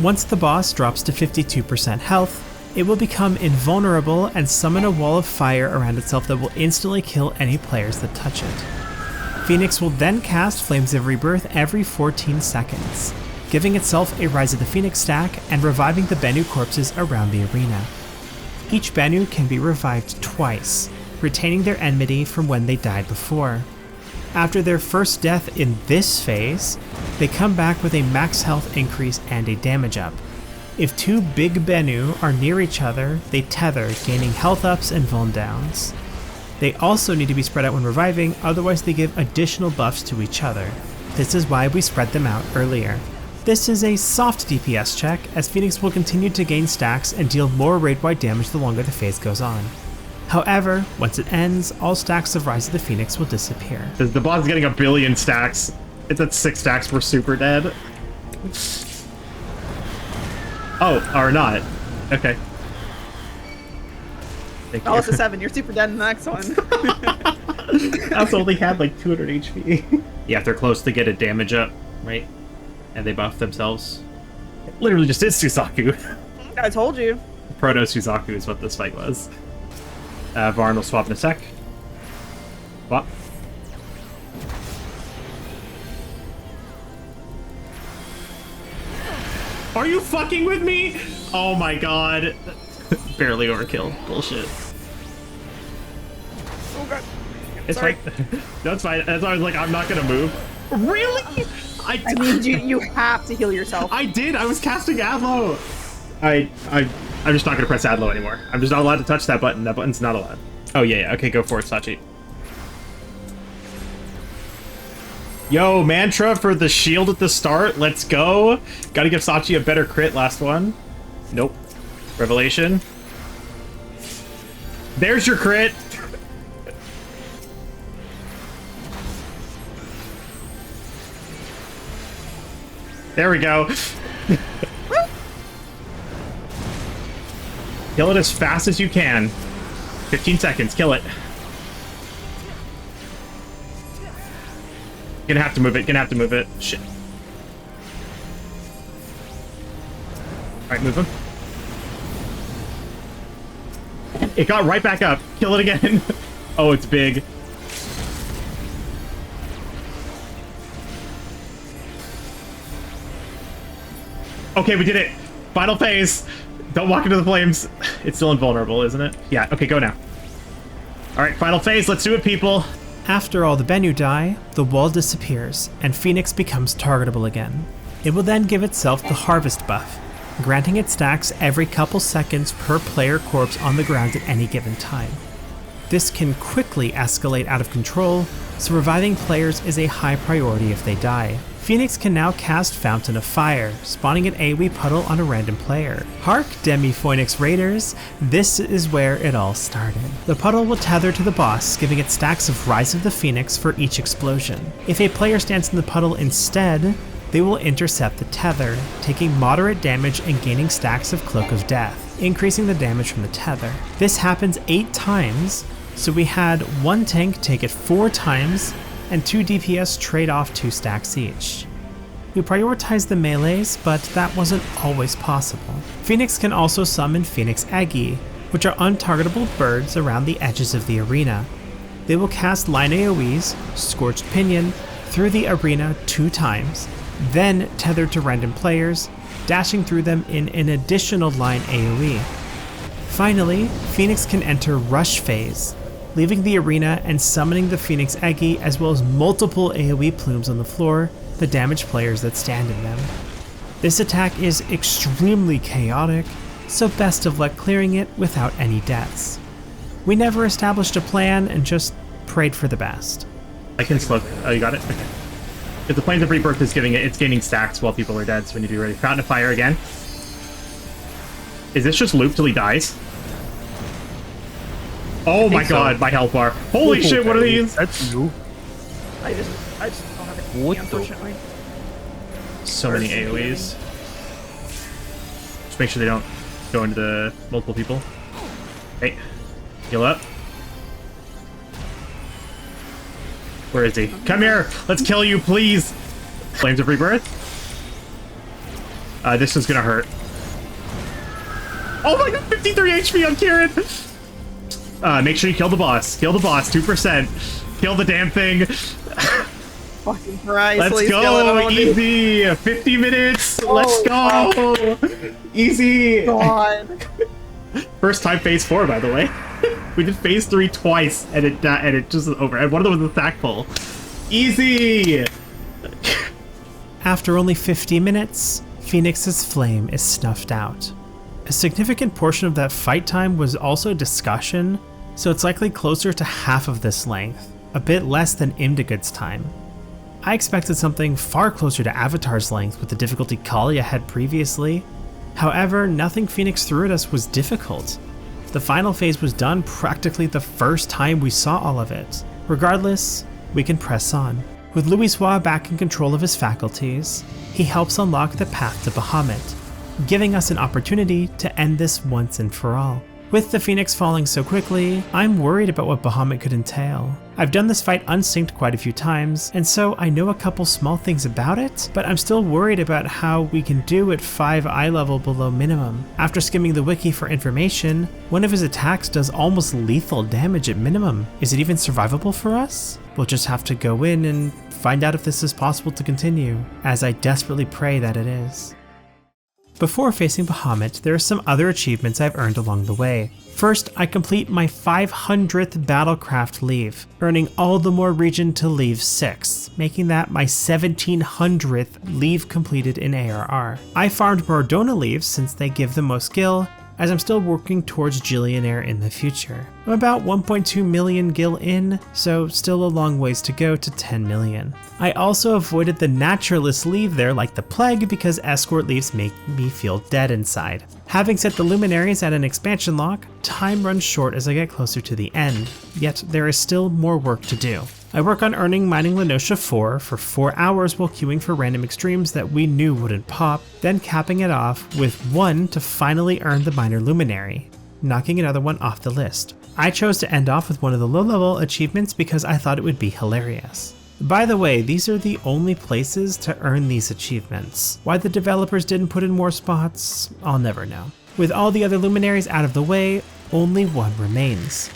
Once the boss drops to 52% health, it will become invulnerable and summon a wall of fire around itself that will instantly kill any players that touch it. Phoenix will then cast Flames of Rebirth every 14 seconds, giving itself a Rise of the Phoenix stack and reviving the Bennu corpses around the arena. Each Bennu can be revived twice, retaining their enmity from when they died before. After their first death in this phase, they come back with a max health increase and a damage up. If two big Bennu are near each other, they tether, gaining health ups and vuln downs. They also need to be spread out when reviving, otherwise they give additional buffs to each other. This is why we spread them out earlier. This is a soft DPS check, as Phoenix will continue to gain stacks and deal more raid-wide damage the longer the phase goes on. However, once it ends, all stacks of Rise of the Phoenix will disappear. The boss is getting 1 billion stacks. It's at 6 stacks, we're super dead. Oh, or not. Okay. Thank you. Oh, it's a 7. You're super dead in the next one. I also only had like 200 HP. Yeah, if they're close to get a damage up, right? And they buff themselves. It literally just is Suzaku. I told you. Proto Suzaku is what this fight was. Varn will swap in a sec. Swap. Are you fucking with me? Oh my god. Barely overkill. Bullshit. Oh god. It's Sorry. fine. No, it's fine. That's why I was like, I'm not gonna move. Really? I mean, you have to heal yourself. I did. I was casting Adlo. I'm just not gonna press Adlo anymore. I'm just not allowed to touch that button. That button's not allowed. Oh yeah. Okay, go for it, Sachi. Yo, mantra for the shield at the start. Let's go. Gotta give Sachi a better crit last one. Nope. Revelation. There's your crit. There we go. Kill it as fast as you can. 15 seconds, kill it. Gonna have to move it, gonna have to move it. Shit. Alright, move him. It got right back up. Kill it again. Oh, it's big. Okay, we did it. Final phase. Don't walk into the flames. It's still invulnerable, isn't it? Yeah, okay, go now. Alright, final phase. Let's do it, people. After all the Bennu die, the wall disappears, and Phoenix becomes targetable again. It will then give itself the Harvest buff, granting it stacks every couple seconds per player corpse on the ground at any given time. This can quickly escalate out of control, so reviving players is a high priority if they die. Phoenix can now cast Fountain of Fire, spawning an AoE puddle on a random player. Hark, Demi-Phoenix Raiders, this is where it all started. The puddle will tether to the boss, giving it stacks of Rise of the Phoenix for each explosion. If a player stands in the puddle instead, they will intercept the tether, taking moderate damage and gaining stacks of Cloak of Death, increasing the damage from the tether. This happens 8 times, so we had one tank take it 4 times, and 2 DPS trade off 2 stacks each. We prioritized the melees, but that wasn't always possible. Phoenix can also summon Phoenix Eggi, which are untargetable birds around the edges of the arena. They will cast line AoEs, Scorched Pinion, through the arena 2 times, then tether to random players, dashing through them in an additional line AoE. Finally, Phoenix can enter Rush Phase, leaving the arena and summoning the Phoenix Eggi as well as multiple AoE plumes on the floor that damage players that stand in them. This attack is extremely chaotic, so best of luck clearing it without any deaths. We never established a plan and just prayed for the best. I can slow. Oh, you got it? Okay. If the Plains of Rebirth is it's gaining stacks while people are dead, so we need to be ready. Fountain of Fire again. Is this just loop till he dies? Oh my god, my health bar. Holy shit, what are these? That's you. I just don't have it, What the- unfortunately. So many AoEs. Just make sure they don't go into the multiple people. Hey, heal up. Where is he? Come here! Let's kill you, please! Flames of Rebirth. This is gonna hurt. Oh my god, 53 HP on Kieran! Make sure you kill the boss. Kill the boss, 2%. Kill the damn thing. Fucking Christ, Let's please kill it, I go! wanna do- Easy! 50 minutes! Let's Oh, go! Easy! God. First time phase 4, by the way. We did phase 3 twice, and it just was over. And one of them was a sack pull. Easy! After only 50 minutes, Phoenix's flame is snuffed out. A significant portion of that fight time was also discussion, so it's likely closer to half of this length, a bit less than Imdigood's time. I expected something far closer to Avatar's length with the difficulty Kalia had previously. However, nothing Phoenix threw at us was difficult. The final phase was done practically the first time we saw all of it. Regardless, we can press on. With Louisoix back in control of his faculties, he helps unlock the path to Bahamut, giving us an opportunity to end this once and for all. With the Phoenix falling so quickly, I'm worried about what Bahamut could entail. I've done this fight unsynced quite a few times, and so I know a couple small things about it, but I'm still worried about how we can do at 5 eye level below minimum. After skimming the wiki for information, one of his attacks does almost lethal damage at minimum. Is it even survivable for us? We'll just have to go in and find out if this is possible to continue, as I desperately pray that it is. Before facing Bahamut, there are some other achievements I've earned along the way. First, I complete my 500th Battlecraft leave, earning all the more region to leave 6, making that my 1700th leave completed in ARR. I farmed Mordona leaves since they give the most gil, as I'm still working towards Gillionaire in the future. I'm about 1.2 million gil in, so still a long ways to go to 10 million. I also avoided the naturalist leave there like the plague because escort leaves make me feel dead inside. Having set the luminaries at an expansion lock, time runs short as I get closer to the end, yet there is still more work to do. I work on earning mining Lenosha 4 for 4 hours while queuing for random extremes that we knew wouldn't pop, then capping it off with 1 to finally earn the minor luminary, knocking another one off the list. I chose to end off with one of the low-level achievements because I thought it would be hilarious. By the way, these are the only places to earn these achievements. Why the developers didn't put in more spots, I'll never know. With all the other luminaries out of the way, only one remains: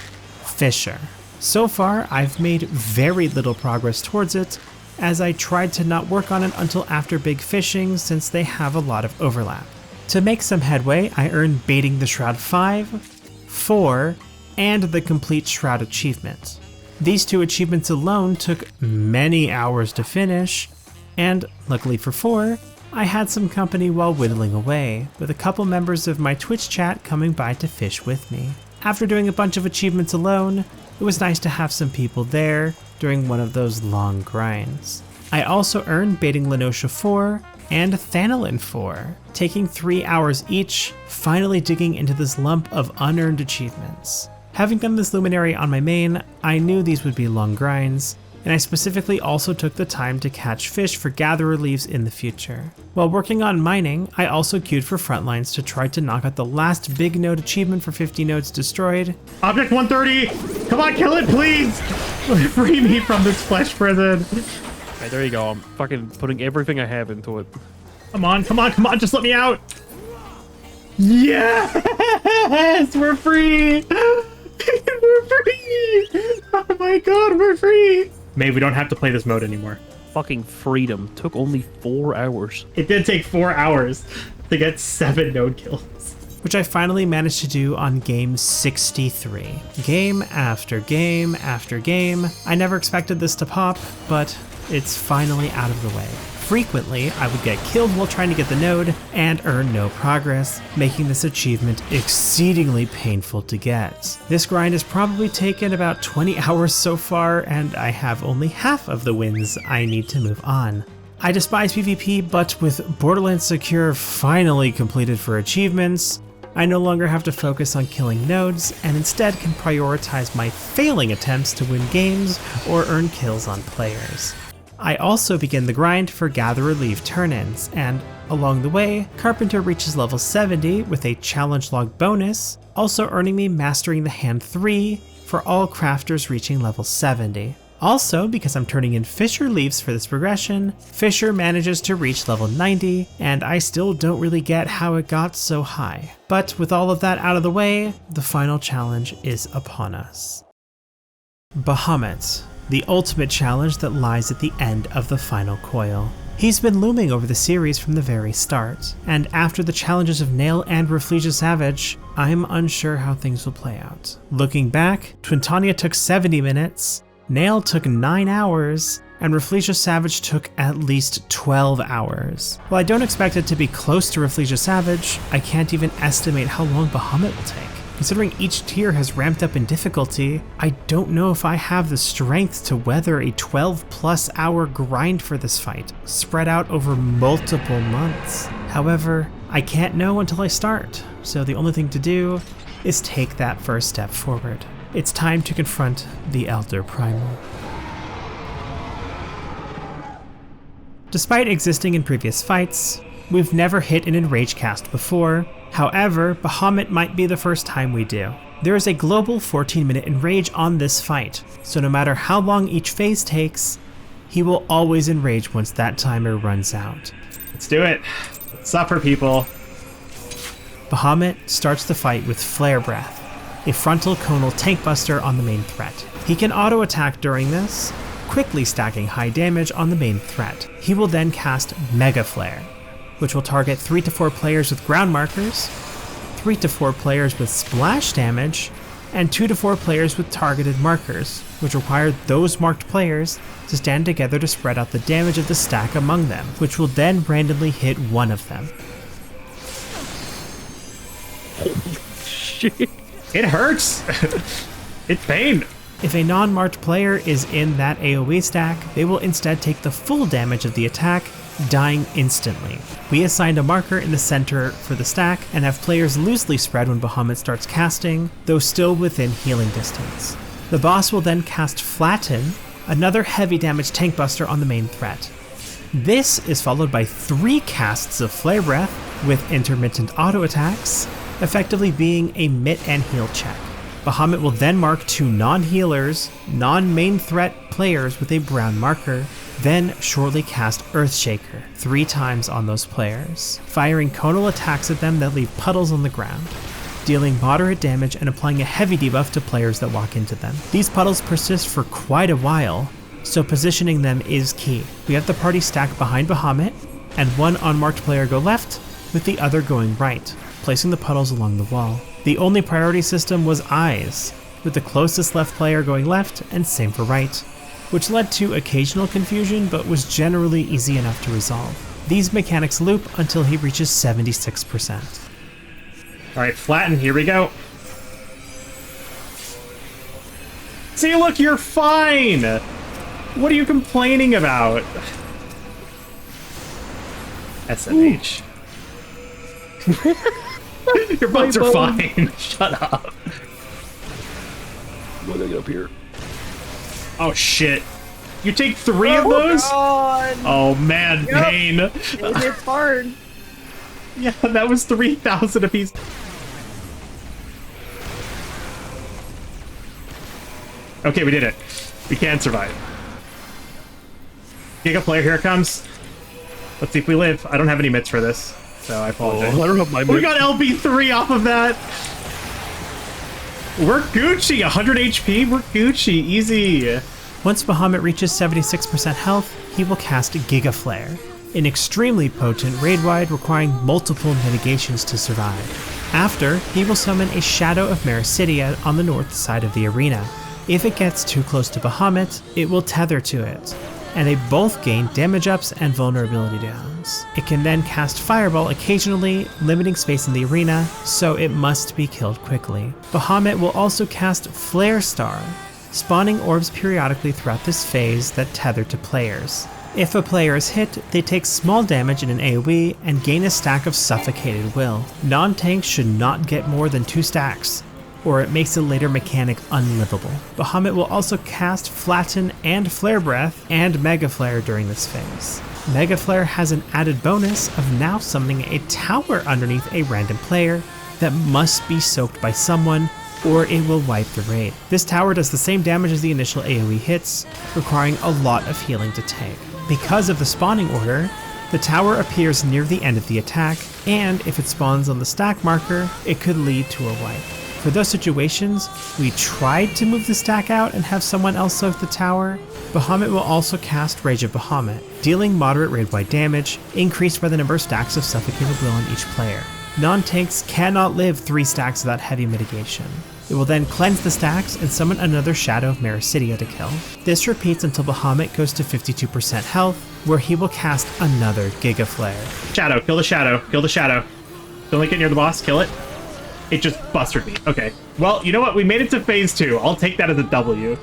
Fisher. So far, I've made very little progress towards it, as I tried to not work on it until after big fishing since they have a lot of overlap. To make some headway, I earned Baiting the Shroud 5, 4, and the Complete Shroud achievement. These 2 achievements alone took many hours to finish, and luckily for 4, I had some company while whittling away, with a couple members of my Twitch chat coming by to fish with me. After doing a bunch of achievements alone, it was nice to have some people there during one of those long grinds. I also earned Baiting Lenosha 4 and Thanalin 4, taking 3 hours each, finally digging into this lump of unearned achievements. Having done this luminary on my main, I knew these would be long grinds, and I specifically also took the time to catch fish for gatherer leaves in the future. While working on mining, I also queued for frontlines to try to knock out the last big node achievement for 50 nodes destroyed. Object 130! Come on, kill it, please! Free me from this flesh prison! Okay, there you go. I'm fucking putting everything I have into it. Come on, come on, come on, just let me out! Yes! We're free! We're free! Oh my god, we're free! Maybe we don't have to play this mode anymore. Fucking freedom. Took only 4 hours. It did take 4 hours to get 7 node kills. Which I finally managed to do on game 63. Game after game after game. I never expected this to pop, but it's finally out of the way. frequently, I would get killed while trying to get the node and earn no progress, making this achievement exceedingly painful to get. This grind has probably taken about 20 hours so far, and I have only half of the wins I need to move on. I despise PvP, but with Borderlands Secure finally completed for achievements, I no longer have to focus on killing nodes, and instead can prioritize my failing attempts to win games or earn kills on players. I also begin the grind for Gather or Leave turn-ins, and along the way, Carpenter reaches level 70 with a challenge log bonus, also earning me Mastering the Hand 3 for all crafters reaching level 70. Also, because I'm turning in Fisher leaves for this progression, Fisher manages to reach level 90, and I still don't really get how it got so high. But with all of that out of the way, the final challenge is upon us. Bahamut, the ultimate challenge that lies at the end of the final coil. He's been looming over the series from the very start, and after the challenges of Nail and Rafflesia Savage, I'm unsure how things will play out. Looking back, Twintania took 70 minutes, Nail took 9 hours, and Rafflesia Savage took at least 12 hours. While I don't expect it to be close to Rafflesia Savage, I can't even estimate how long Bahamut will take. Considering each tier has ramped up in difficulty, I don't know if I have the strength to weather a 12+ hour grind for this fight, spread out over multiple months. However, I can't know until I start, so the only thing to do is take that first step forward. It's time to confront the Elder Primal. Despite existing in previous fights, we've never hit an Enrage cast before. However, Bahamut might be the first time we do. There is a global 14-minute Enrage on this fight, so no matter how long each phase takes, he will always Enrage once that timer runs out. Let's do it. Let's suffer, people. Bahamut starts the fight with Flare Breath, a frontal conal tank buster on the main threat. He can auto-attack during this, quickly stacking high damage on the main threat. He will then cast Mega Flare, which will target 3 to 4 players with ground markers, 3 to 4 players with splash damage, and 2 to 4 players with targeted markers, which require those marked players to stand together to spread out the damage of the stack among them, which will then randomly hit one of them. Holy shit. It hurts. It's pain. If a non-marked player is in that AoE stack, they will instead take the full damage of the attack, dying instantly. We assigned a marker in the center for the stack and have players loosely spread when Bahamut starts casting, though still within healing distance. The boss will then cast Flatten, another heavy damage tank buster on the main threat. This is followed by 3 casts of Flare Breath with intermittent auto attacks, effectively being a mit and heal check. Bahamut will then mark 2 non-healers, non-main threat players with a brown marker, then shortly cast Earthshaker 3 times on those players, firing conal attacks at them that leave puddles on the ground, dealing moderate damage and applying a heavy debuff to players that walk into them. These puddles persist for quite a while, so positioning them is key. We have the party stacked behind Bahamut, and 1 unmarked player go left, with the other going right, placing the puddles along the wall. The only priority system was eyes, with the closest left player going left and same for right, which led to occasional confusion but was generally easy enough to resolve. These mechanics loop until he reaches 76%. Alright, Flatten, here we go. See, look, you're fine! What are you complaining about? SMH. Your bugs are fine. Shut up. What did I get up here? Oh shit. You take 3 of those? God. Oh man, Yep. pain. It's hard. Yeah, that was 3,000 apiece. Okay, we did it. We can survive. Giga player, here it comes. Let's see if we live. I don't have any mitts for this, so I apologize. Oh, I don't have my We got LB3 off of that. We're Gucci, 100 HP. We're Gucci, easy. Once Bahamut reaches 76% health, he will cast Giga Flare, an extremely potent raid wide requiring multiple mitigations to survive. After, he will summon a Shadow of Mericidia on the north side of the arena. If it gets too close to Bahamut, it will tether to it. and they both gain damage ups and vulnerability downs. It can then cast Fireball occasionally, limiting space in the arena, so it must be killed quickly. Bahamut will also cast Flare Star, spawning orbs periodically throughout this phase that tether to players. If a player is hit, they take small damage in an AoE and gain a stack of Suffocated Will. Non-tanks should not get more than 2 stacks, or it makes the later mechanic unlivable. Bahamut will also cast Flatten and Flare Breath and Mega Flare during this phase. Mega Flare has an added bonus of now summoning a tower underneath a random player that must be soaked by someone, or it will wipe the raid. This tower does the same damage as the initial AoE hits, requiring a lot of healing to take. Because of the spawning order, the tower appears near the end of the attack, and if it spawns on the stack marker, it could lead to a wipe. For those situations, we tried to move the stack out and have someone else soak the tower. Bahamut will also cast Rage of Bahamut, dealing moderate raid-wide damage, increased by the number of stacks of Suffocated Will on each player. Non-tanks cannot live 3 stacks without heavy mitigation. It will then cleanse the stacks and summon another Shadow of Mericidia to kill. This repeats until Bahamut goes to 52% health, where he will cast another Giga Flare. Shadow, kill the Shadow, kill the Shadow. Don't let it get near the boss, kill it. It just busted me. Okay. Well, you know what? We made it to phase 2. I'll take that as a W.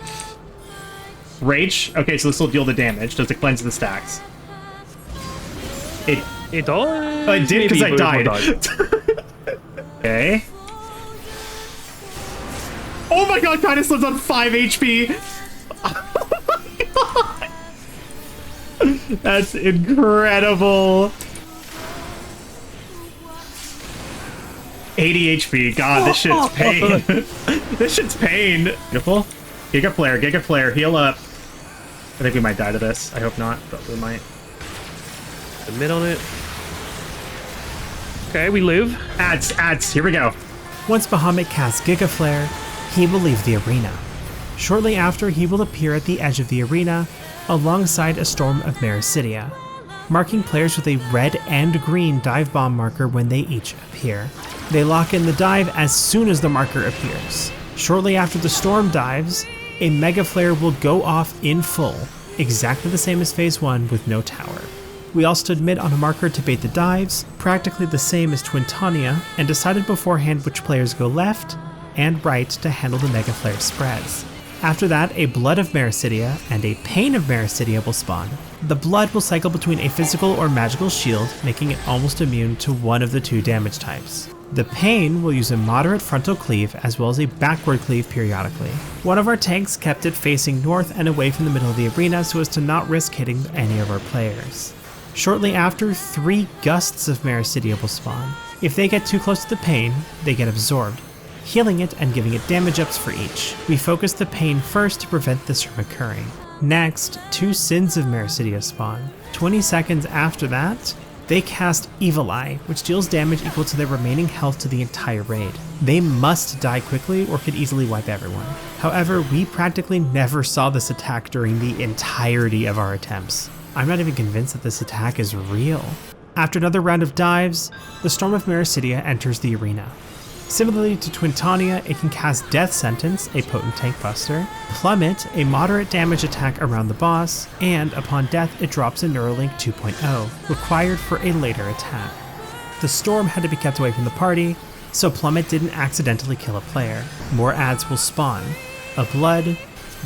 Rage. Okay, so this will deal the damage. Does it cleanse the stacks? It does. Oh, it did because I died. Okay. Oh my god, Kindness lives on 5 HP! Oh my god! That's incredible! 80 HP. God, this shit's pain. This shit's pain. Beautiful. Giga Flare, heal up. I think we might die to this. I hope not, but we might. Submit on it. Okay, we live. Ads, here we go. Once Bahamut casts Giga Flare, he will leave the arena. Shortly after, he will appear at the edge of the arena alongside a Storm of Mericidia, marking players with a red and green dive bomb marker when they each appear. They lock in the dive as soon as the marker appears. Shortly after the storm dives, a Mega Flare will go off in full, exactly the same as phase 1 with no tower. We all stood mid on a marker to bait the dives, practically the same as Twintania, and decided beforehand which players go left and right to handle the Mega Flare spreads. After that, a Blood of Mericidia and a Pain of Mericidia will spawn. The Blood will cycle between a physical or magical shield, making it almost immune to one of the 2 damage types. The Pain will use a moderate frontal cleave as well as a backward cleave periodically. One of our tanks kept it facing north and away from the middle of the arena so as to not risk hitting any of our players. Shortly after, 3 Gusts of Mericidia will spawn. If they get too close to the Pain, they get absorbed, healing it and giving it damage ups for each. We focus the Pain first to prevent this from occurring. Next, 2 Sins of Mericidia spawn. 20 seconds after that, they cast Evil Eye, which deals damage equal to their remaining health to the entire raid. They must die quickly or could easily wipe everyone. However, we practically never saw this attack during the entirety of our attempts. I'm not even convinced that this attack is real. After another round of dives, the Storm of Mericidia enters the arena. Similarly to Twintania, it can cast Death Sentence, a potent tank buster, Plummet, a moderate damage attack around the boss, and upon death it drops a Neuralink 2.0, required for a later attack. The Storm had to be kept away from the party, so Plummet didn't accidentally kill a player. More ads will spawn. A Blood,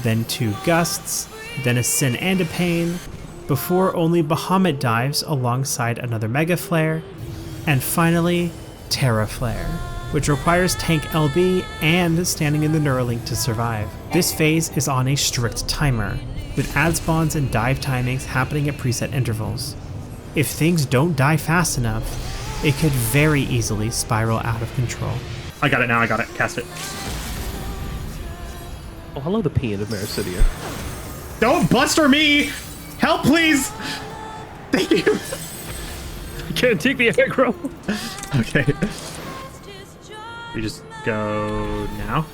then 2 Gusts, then a Sin and a Pain, before only Bahamut dives alongside another Mega Flare, and finally, Terra Flare, which requires tank LB and standing in the Neuralink to survive. This phase is on a strict timer, with ad spawns and dive timings happening at preset intervals. If things don't die fast enough, it could very easily spiral out of control. I got it now, I got it. Cast it. Oh, hello, the Pain of Mericidia. Don't buster me! Help, please! Thank you! I can't take the aggro. Okay. We just go now?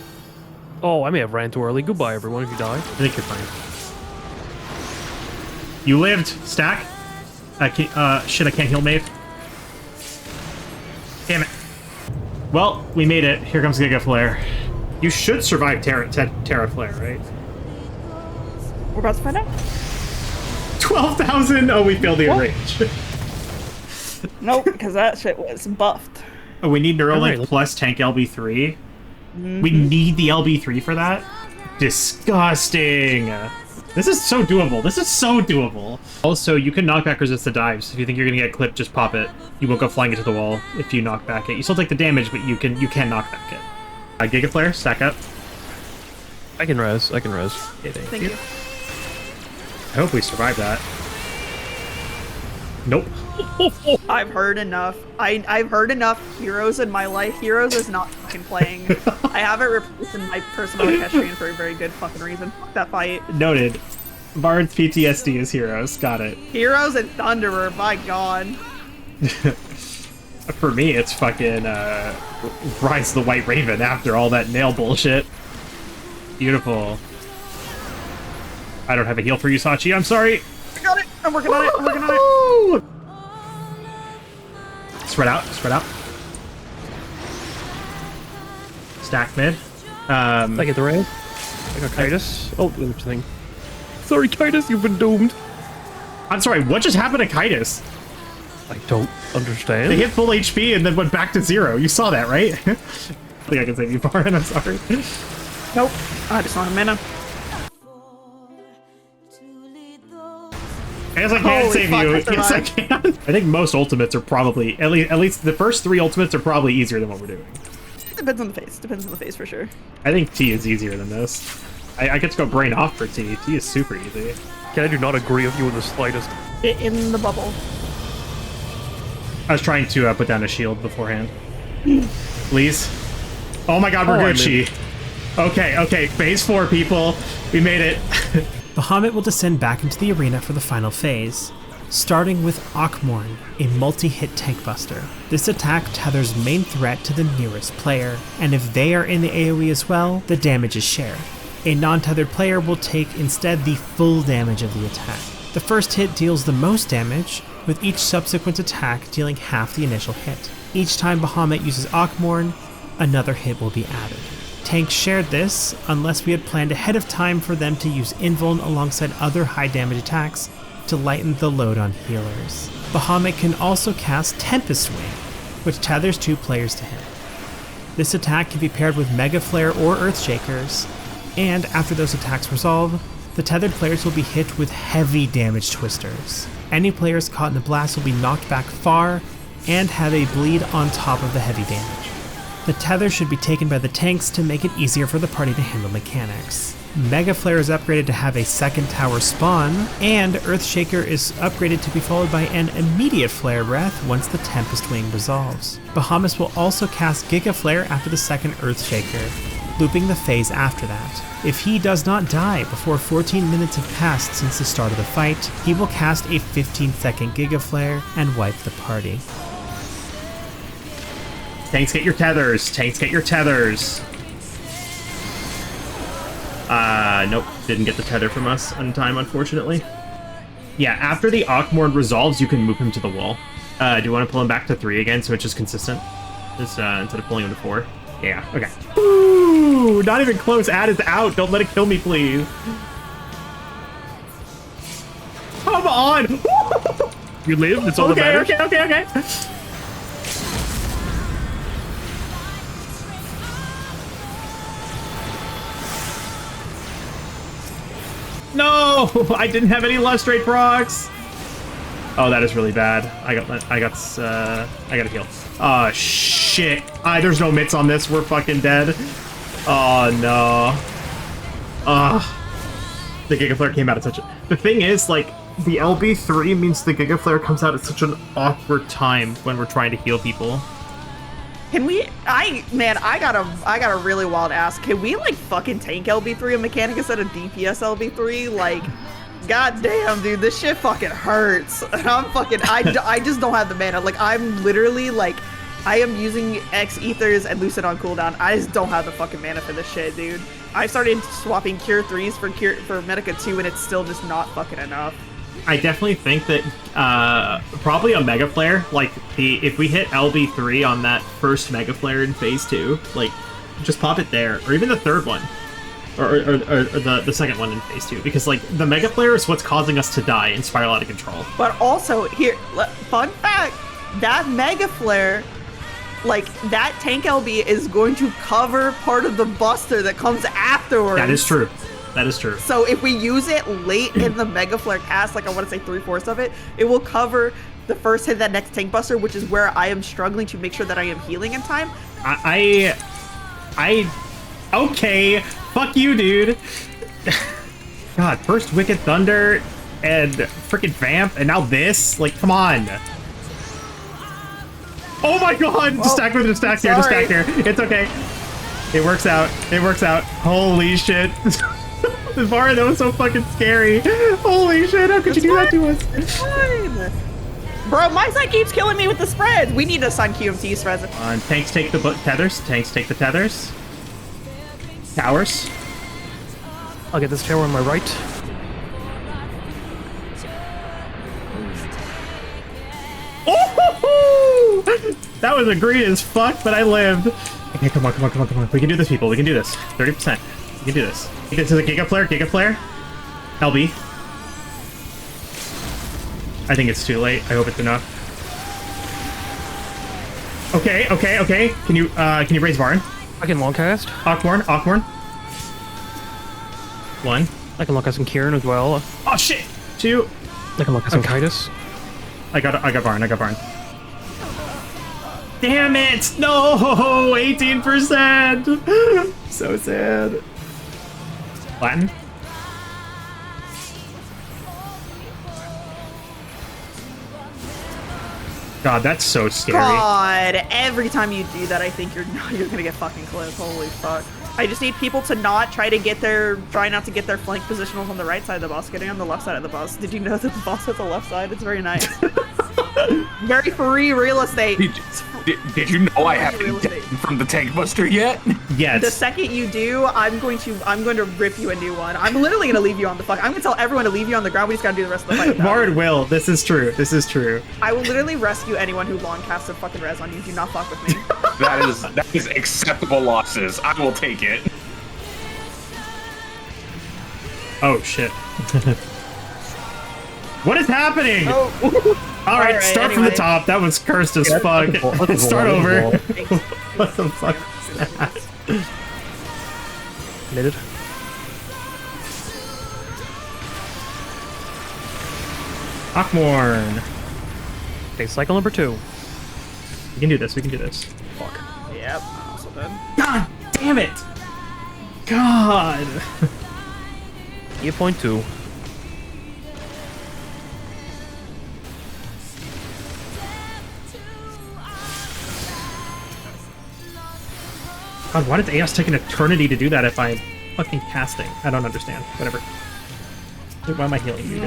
Oh, I may have ran too early. Goodbye, everyone, if you die. I think you're fine. You lived! Stack? Shit, I can't heal Maeve. Damn it. Well, we made it. Here comes Giga Flare. You should survive Terra Flare, right? We're about to find out. 12,000! Oh, we failed the range. Nope, because that shit was buffed. Oh, we need Neuralink Alright. plus tank LB3. We need the LB3 for that? Disgusting! This is so doable. This is so doable. Also, you can knockback resist the dives. If you think you're gonna get clipped, just pop it. You won't go flying into the wall if you knock back it. You still take the damage, but you can knock back it. Giga Flare, stack up. I can res. Okay, Thank you. I hope we survive that. Nope. I've heard enough. I've heard enough Heroes in my life. Heroes is not fucking playing. I have it replaced in my personal equestrian for a very good fucking reason. Fuck that fight. Noted. Bard's PTSD is Heroes. Got it. Heroes and Thunderer, my god. For me, it's fucking Rise of the White Raven after all that nail bullshit. Beautiful. I don't have a heal for you, Sachi. I'm sorry. I got it. I'm working on it. I'm working on it. Spread out. Spread out. Stack mid. I get the raid. I got Kitus. Oh, interesting. Sorry, Kitus, you've been doomed. I'm sorry, what just happened to Kitus? I don't understand. They hit full HP and then went back to 0. You saw that, right? I think I can save you, Baran. I'm sorry. Nope. I just don't have mana. I guess I can Holy save fuck, you. I Yes, I survived. can. I think most ultimates are probably, at least the first 3 ultimates are probably easier than what we're doing. Depends on the face. Depends on the face for sure. I think T is easier than this. I get to go brain off for T. T is super easy. I do not agree with you in the slightest. In the bubble. I was trying to put down a shield beforehand. Please. Oh my god, we're Oh, Gucci. Okay, phase 4, people. We made it. Bahamut will descend back into the arena for the final phase, starting with Akmorn, a multi-hit tank buster. This attack tethers main threat to the nearest player, and if they are in the AoE as well, the damage is shared. A non-tethered player will take instead the full damage of the attack. The first hit deals the most damage, with each subsequent attack dealing half the initial hit. Each time Bahamut uses Akmorn, another hit will be added. Tanks shared this, unless we had planned ahead of time for them to use Invuln alongside other high damage attacks to lighten the load on healers. Bahamut can also cast Tempest Wing, which tethers 2 players to him. This attack can be paired with Mega Flare or Earthshakers, and after those attacks resolve, the tethered players will be hit with heavy damage twisters. Any players caught in the blast will be knocked back far and have a bleed on top of the heavy damage. The tether should be taken by the tanks to make it easier for the party to handle mechanics. Mega Flare is upgraded to have a second tower spawn, and Earthshaker is upgraded to be followed by an immediate Flare Breath once the Tempest Wing resolves. Bahamut will also cast Giga Flare after the second Earthshaker, looping the phase after that. If he does not die before 14 minutes have passed since the start of the fight, he will cast a 15-second Giga Flare and wipe the party. Tanks, get your tethers. Tanks, get your tethers. Nope. Didn't get the tether from us in time, unfortunately. Yeah, after the Akmorn resolves, you can move him to the wall. Do you want to pull him back to 3 again so it's just consistent? Just, instead of pulling him to 4? Yeah, okay. Ooh, not even close. Ad is out. Don't let it kill me, please. Come on. You lived, it's all that matters. Okay. No, I didn't have any lustrate procs. Oh, that is really bad. I got a heal. Oh shit. There's no mitts on this. We're fucking dead. Oh no. The Giga Flare came out at such a... The thing is, like, the LB3 means the Giga Flare comes out at such an awkward time when we're trying to heal people. Can we? I got a really wild ask. Can we like fucking tank LB3 a mechanic instead of DPS LB3? Like, goddamn, dude, this shit fucking hurts. I'm fucking. I just don't have the mana. Like, I'm literally like, I am using X Ethers and Lucid on cooldown. I just don't have the fucking mana for this shit, dude. I started swapping Cure 3s for Medica 2, and it's still just not fucking enough. I definitely think that probably a Mega Flare, like if we hit LB3 on that first Mega Flare in phase 2, like just pop it there, or even the third one. or the second one in phase 2, because like the Mega Flare is what's causing us to die and spiral out of control. But also, here, fun fact, that Mega Flare, like, that tank LB is going to cover part of the Buster that comes afterwards. That is true. That is true. So if we use it late in the Mega Flare cast, like I want to say 3/4 of it, it will cover the first hit of that next tank buster, which is where I am struggling to make sure that I am healing in time. Okay, fuck you, dude. God, first Wicked Thunder and freaking Vamp, and now this? Like, come on. Oh my god! Well, Just stack here, just stack here. It's okay. It works out. It works out. Holy shit. Vara, that was so fucking scary. Holy shit, how could you do that to us? It's fine. Bro, my side keeps killing me with the spreads. We need to assign QMT spreads. Tanks take the tethers. Tanks take the tethers. Towers. I'll get this tower on my right. Oh! That was a green as fuck, but I lived. Okay, come on. We can do this, people. We can do this. 30%. We can do this. This is a Giga Flare. LB. I think it's too late. I hope it's enough. Okay. Can you raise Varn? I can long cast. Awkmorn. 1. I can long cast some Kieran as well. Oh shit! 2. I can long cast some Kitus. I got Varn. Damn it! No! 18%! So sad. Latin? God, that's so scary. God, every time you do that, I think you're gonna get fucking clipped. Holy fuck. I just need people to not try not to get their flank positionals on the right side of the boss, getting on the left side of the boss. Did you know that the boss has the left side? It's very nice. Very free real estate. Did you know I haven't gotten from the tank buster yet? Yes. The second you do, I'm going to rip you a new one. I'm literally gonna leave you on the fuck. I'm gonna tell everyone to leave you on the ground. We just gotta do the rest of the fight. Mard will. This is true. I will literally rescue anyone who long casts a fucking res on you. Do not fuck with me. That is acceptable losses. I will take it. Oh shit. What is happening? Oh. All right, start from the top. That was cursed as fuck. Start over. What the fuck is that? Knitted. Awkmorn. Okay, cycle number 2. We can do this. Fuck. Yep. Also dead. God damn it. God. E point 2. God, why does AOS take an eternity to do that if I'm fucking casting? I don't understand. Whatever. Why am I healing you?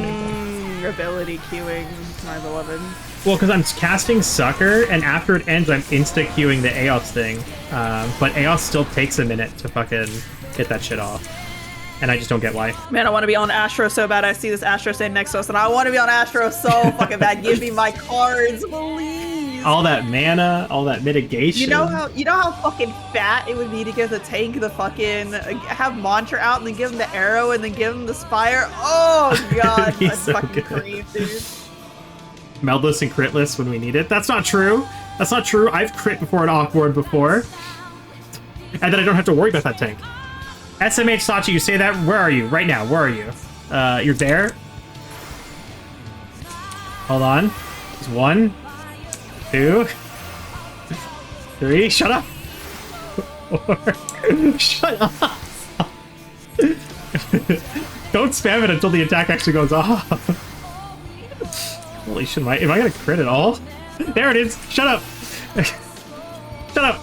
Ability queuing, my beloved. Well, because I'm casting Sucker, and after it ends, I'm insta-queuing the AOS thing. But AOS still takes a minute to fucking get that shit off. And I just don't get why. Man, I want to be on Astro so bad. I see this Astro standing next to us, and I want to be on Astro so fucking bad. Give me my cards, please. All that mana, all that mitigation. You know how fucking fat it would be to give the tank the fucking have Mantra out and then give him the arrow and then give him the spire. Oh god, that's so fucking good. cream, dude. Meldless and critless when we need it. That's not true. That's not true. I've crit before an awkward before, and then I don't have to worry about that tank. SMH Sachi, you say that? Where are you? Right now, where are you? You're there? Hold on. There's 1, 2, 3. Shut up! 4. Shut up! Don't spam it until the attack actually goes off. Holy shit, am I gonna crit at all? There it is! Shut up! Shut up!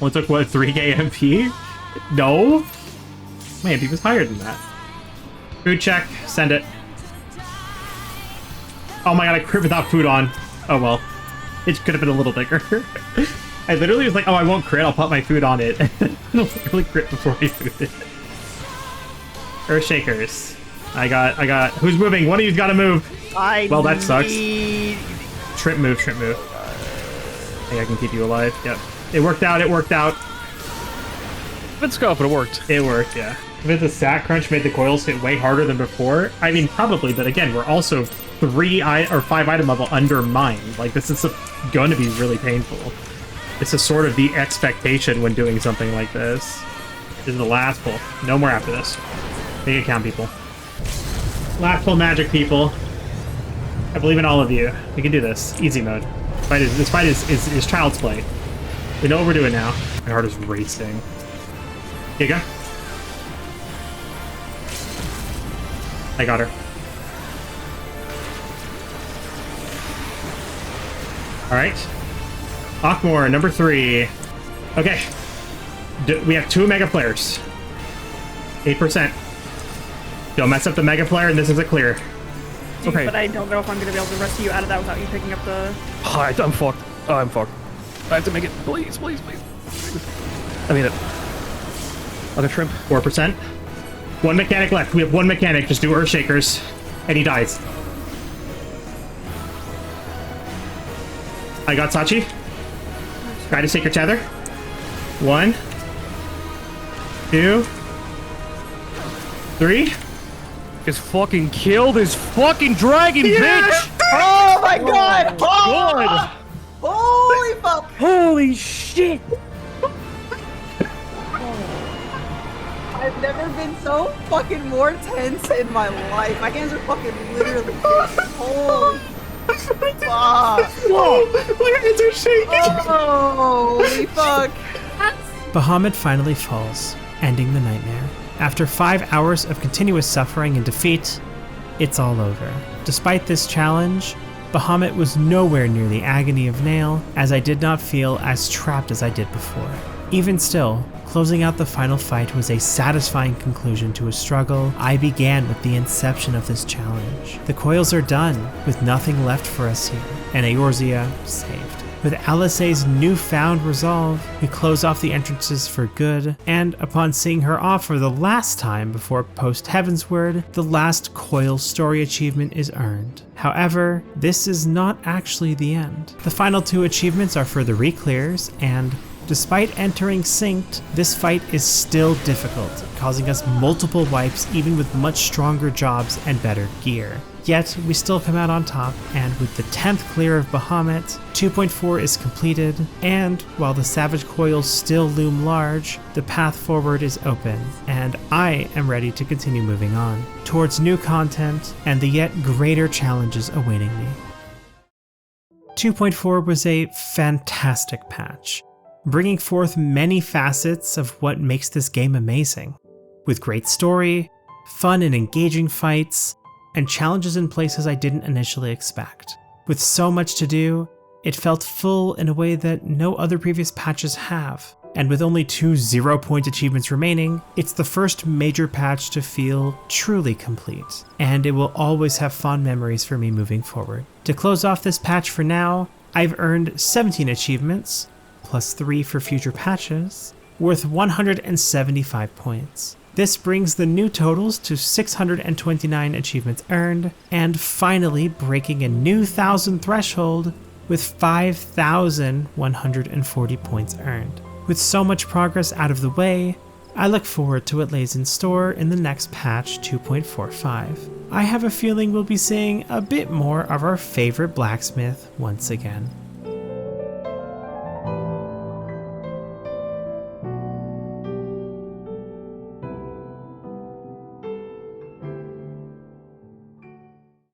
Only took, what, 3k MP? No? Man, he was higher than that. Food check. Send it. Oh my god, I crit without food on. Oh well. It could have been a little bigger. I literally was like, oh, I won't crit, I'll put my food on it. It'll really crit before I food it. Earthshakers. I got... Who's moving? One of you's gotta move. Well, that sucks. Trip move. I think I can keep you alive. Yep. It worked out. Bit scope, but it worked. It worked, yeah. If the stat crunch made the coils hit way harder than before, I mean, probably, but again, we're also 5 item level under mine. Like, this is going to be really painful. This is sort of the expectation when doing something like this. This is the last pull. No more after this. Make it count, people. Last pull magic, people. I believe in all of you. We can do this. Easy mode. This fight is child's play. We know what we're doing now. My heart is racing. Here you go. I got her. Alright. Akmor, number 3. Okay. We have 2 mega flares. 8%. Don't mess up the mega flare and this is a clear. Okay. But I don't know if I'm going to be able to rescue you out of that without you picking up the... Oh, I'm fucked. Oh, I'm fucked. I have to make it. Please, please, please. I mean it. I'll get shrimp. 4%. 1 mechanic left. We have 1 mechanic. Just do Earth Shakers. And he dies. I got Sachi. Try to Sacred Tether. 1, 2, 3. Just fucking kill this fucking dragon, bitch! Oh my god! God! Holy fuck! Holy shit! I've never been so fucking more tense in my life. My hands are fucking literally holy fuck! Whoa! My hands are shaking! Holy fuck! Bahamut finally falls, ending the nightmare. After 5 hours of continuous suffering and defeat, it's all over. Despite this challenge, Bahamut was nowhere near the agony of Nail, as I did not feel as trapped as I did before. Even still, closing out the final fight was a satisfying conclusion to a struggle I began with the inception of this challenge. The coils are done, with nothing left for us here, and Eorzea saved. With Alisaie's newfound resolve, we close off the entrances for good, and upon seeing her off for the last time before post-Heavensward, the last coil story achievement is earned. However, this is not actually the end. The final 2 achievements are for the re-clears, and despite entering synced, this fight is still difficult, causing us multiple wipes even with much stronger jobs and better gear. Yet, we still come out on top, and with the 10th clear of Bahamut, 2.4 is completed, and while the Savage Coils still loom large, the path forward is open, and I am ready to continue moving on, towards new content and the yet greater challenges awaiting me. 2.4 was a fantastic patch, bringing forth many facets of what makes this game amazing, with great story, fun and engaging fights, and challenges in places I didn't initially expect. With so much to do, it felt full in a way that no other previous patches have. And with only 2 0-point achievements remaining, it's the first major patch to feel truly complete, and it will always have fond memories for me moving forward. To close off this patch for now, I've earned 17 achievements, plus 3 for future patches, worth 175 points. This brings the new totals to 629 achievements earned, and finally breaking a new 1,000 threshold with 5,140 points earned. With so much progress out of the way, I look forward to what lays in store in the next patch 2.45. I have a feeling we'll be seeing a bit more of our favorite blacksmith once again.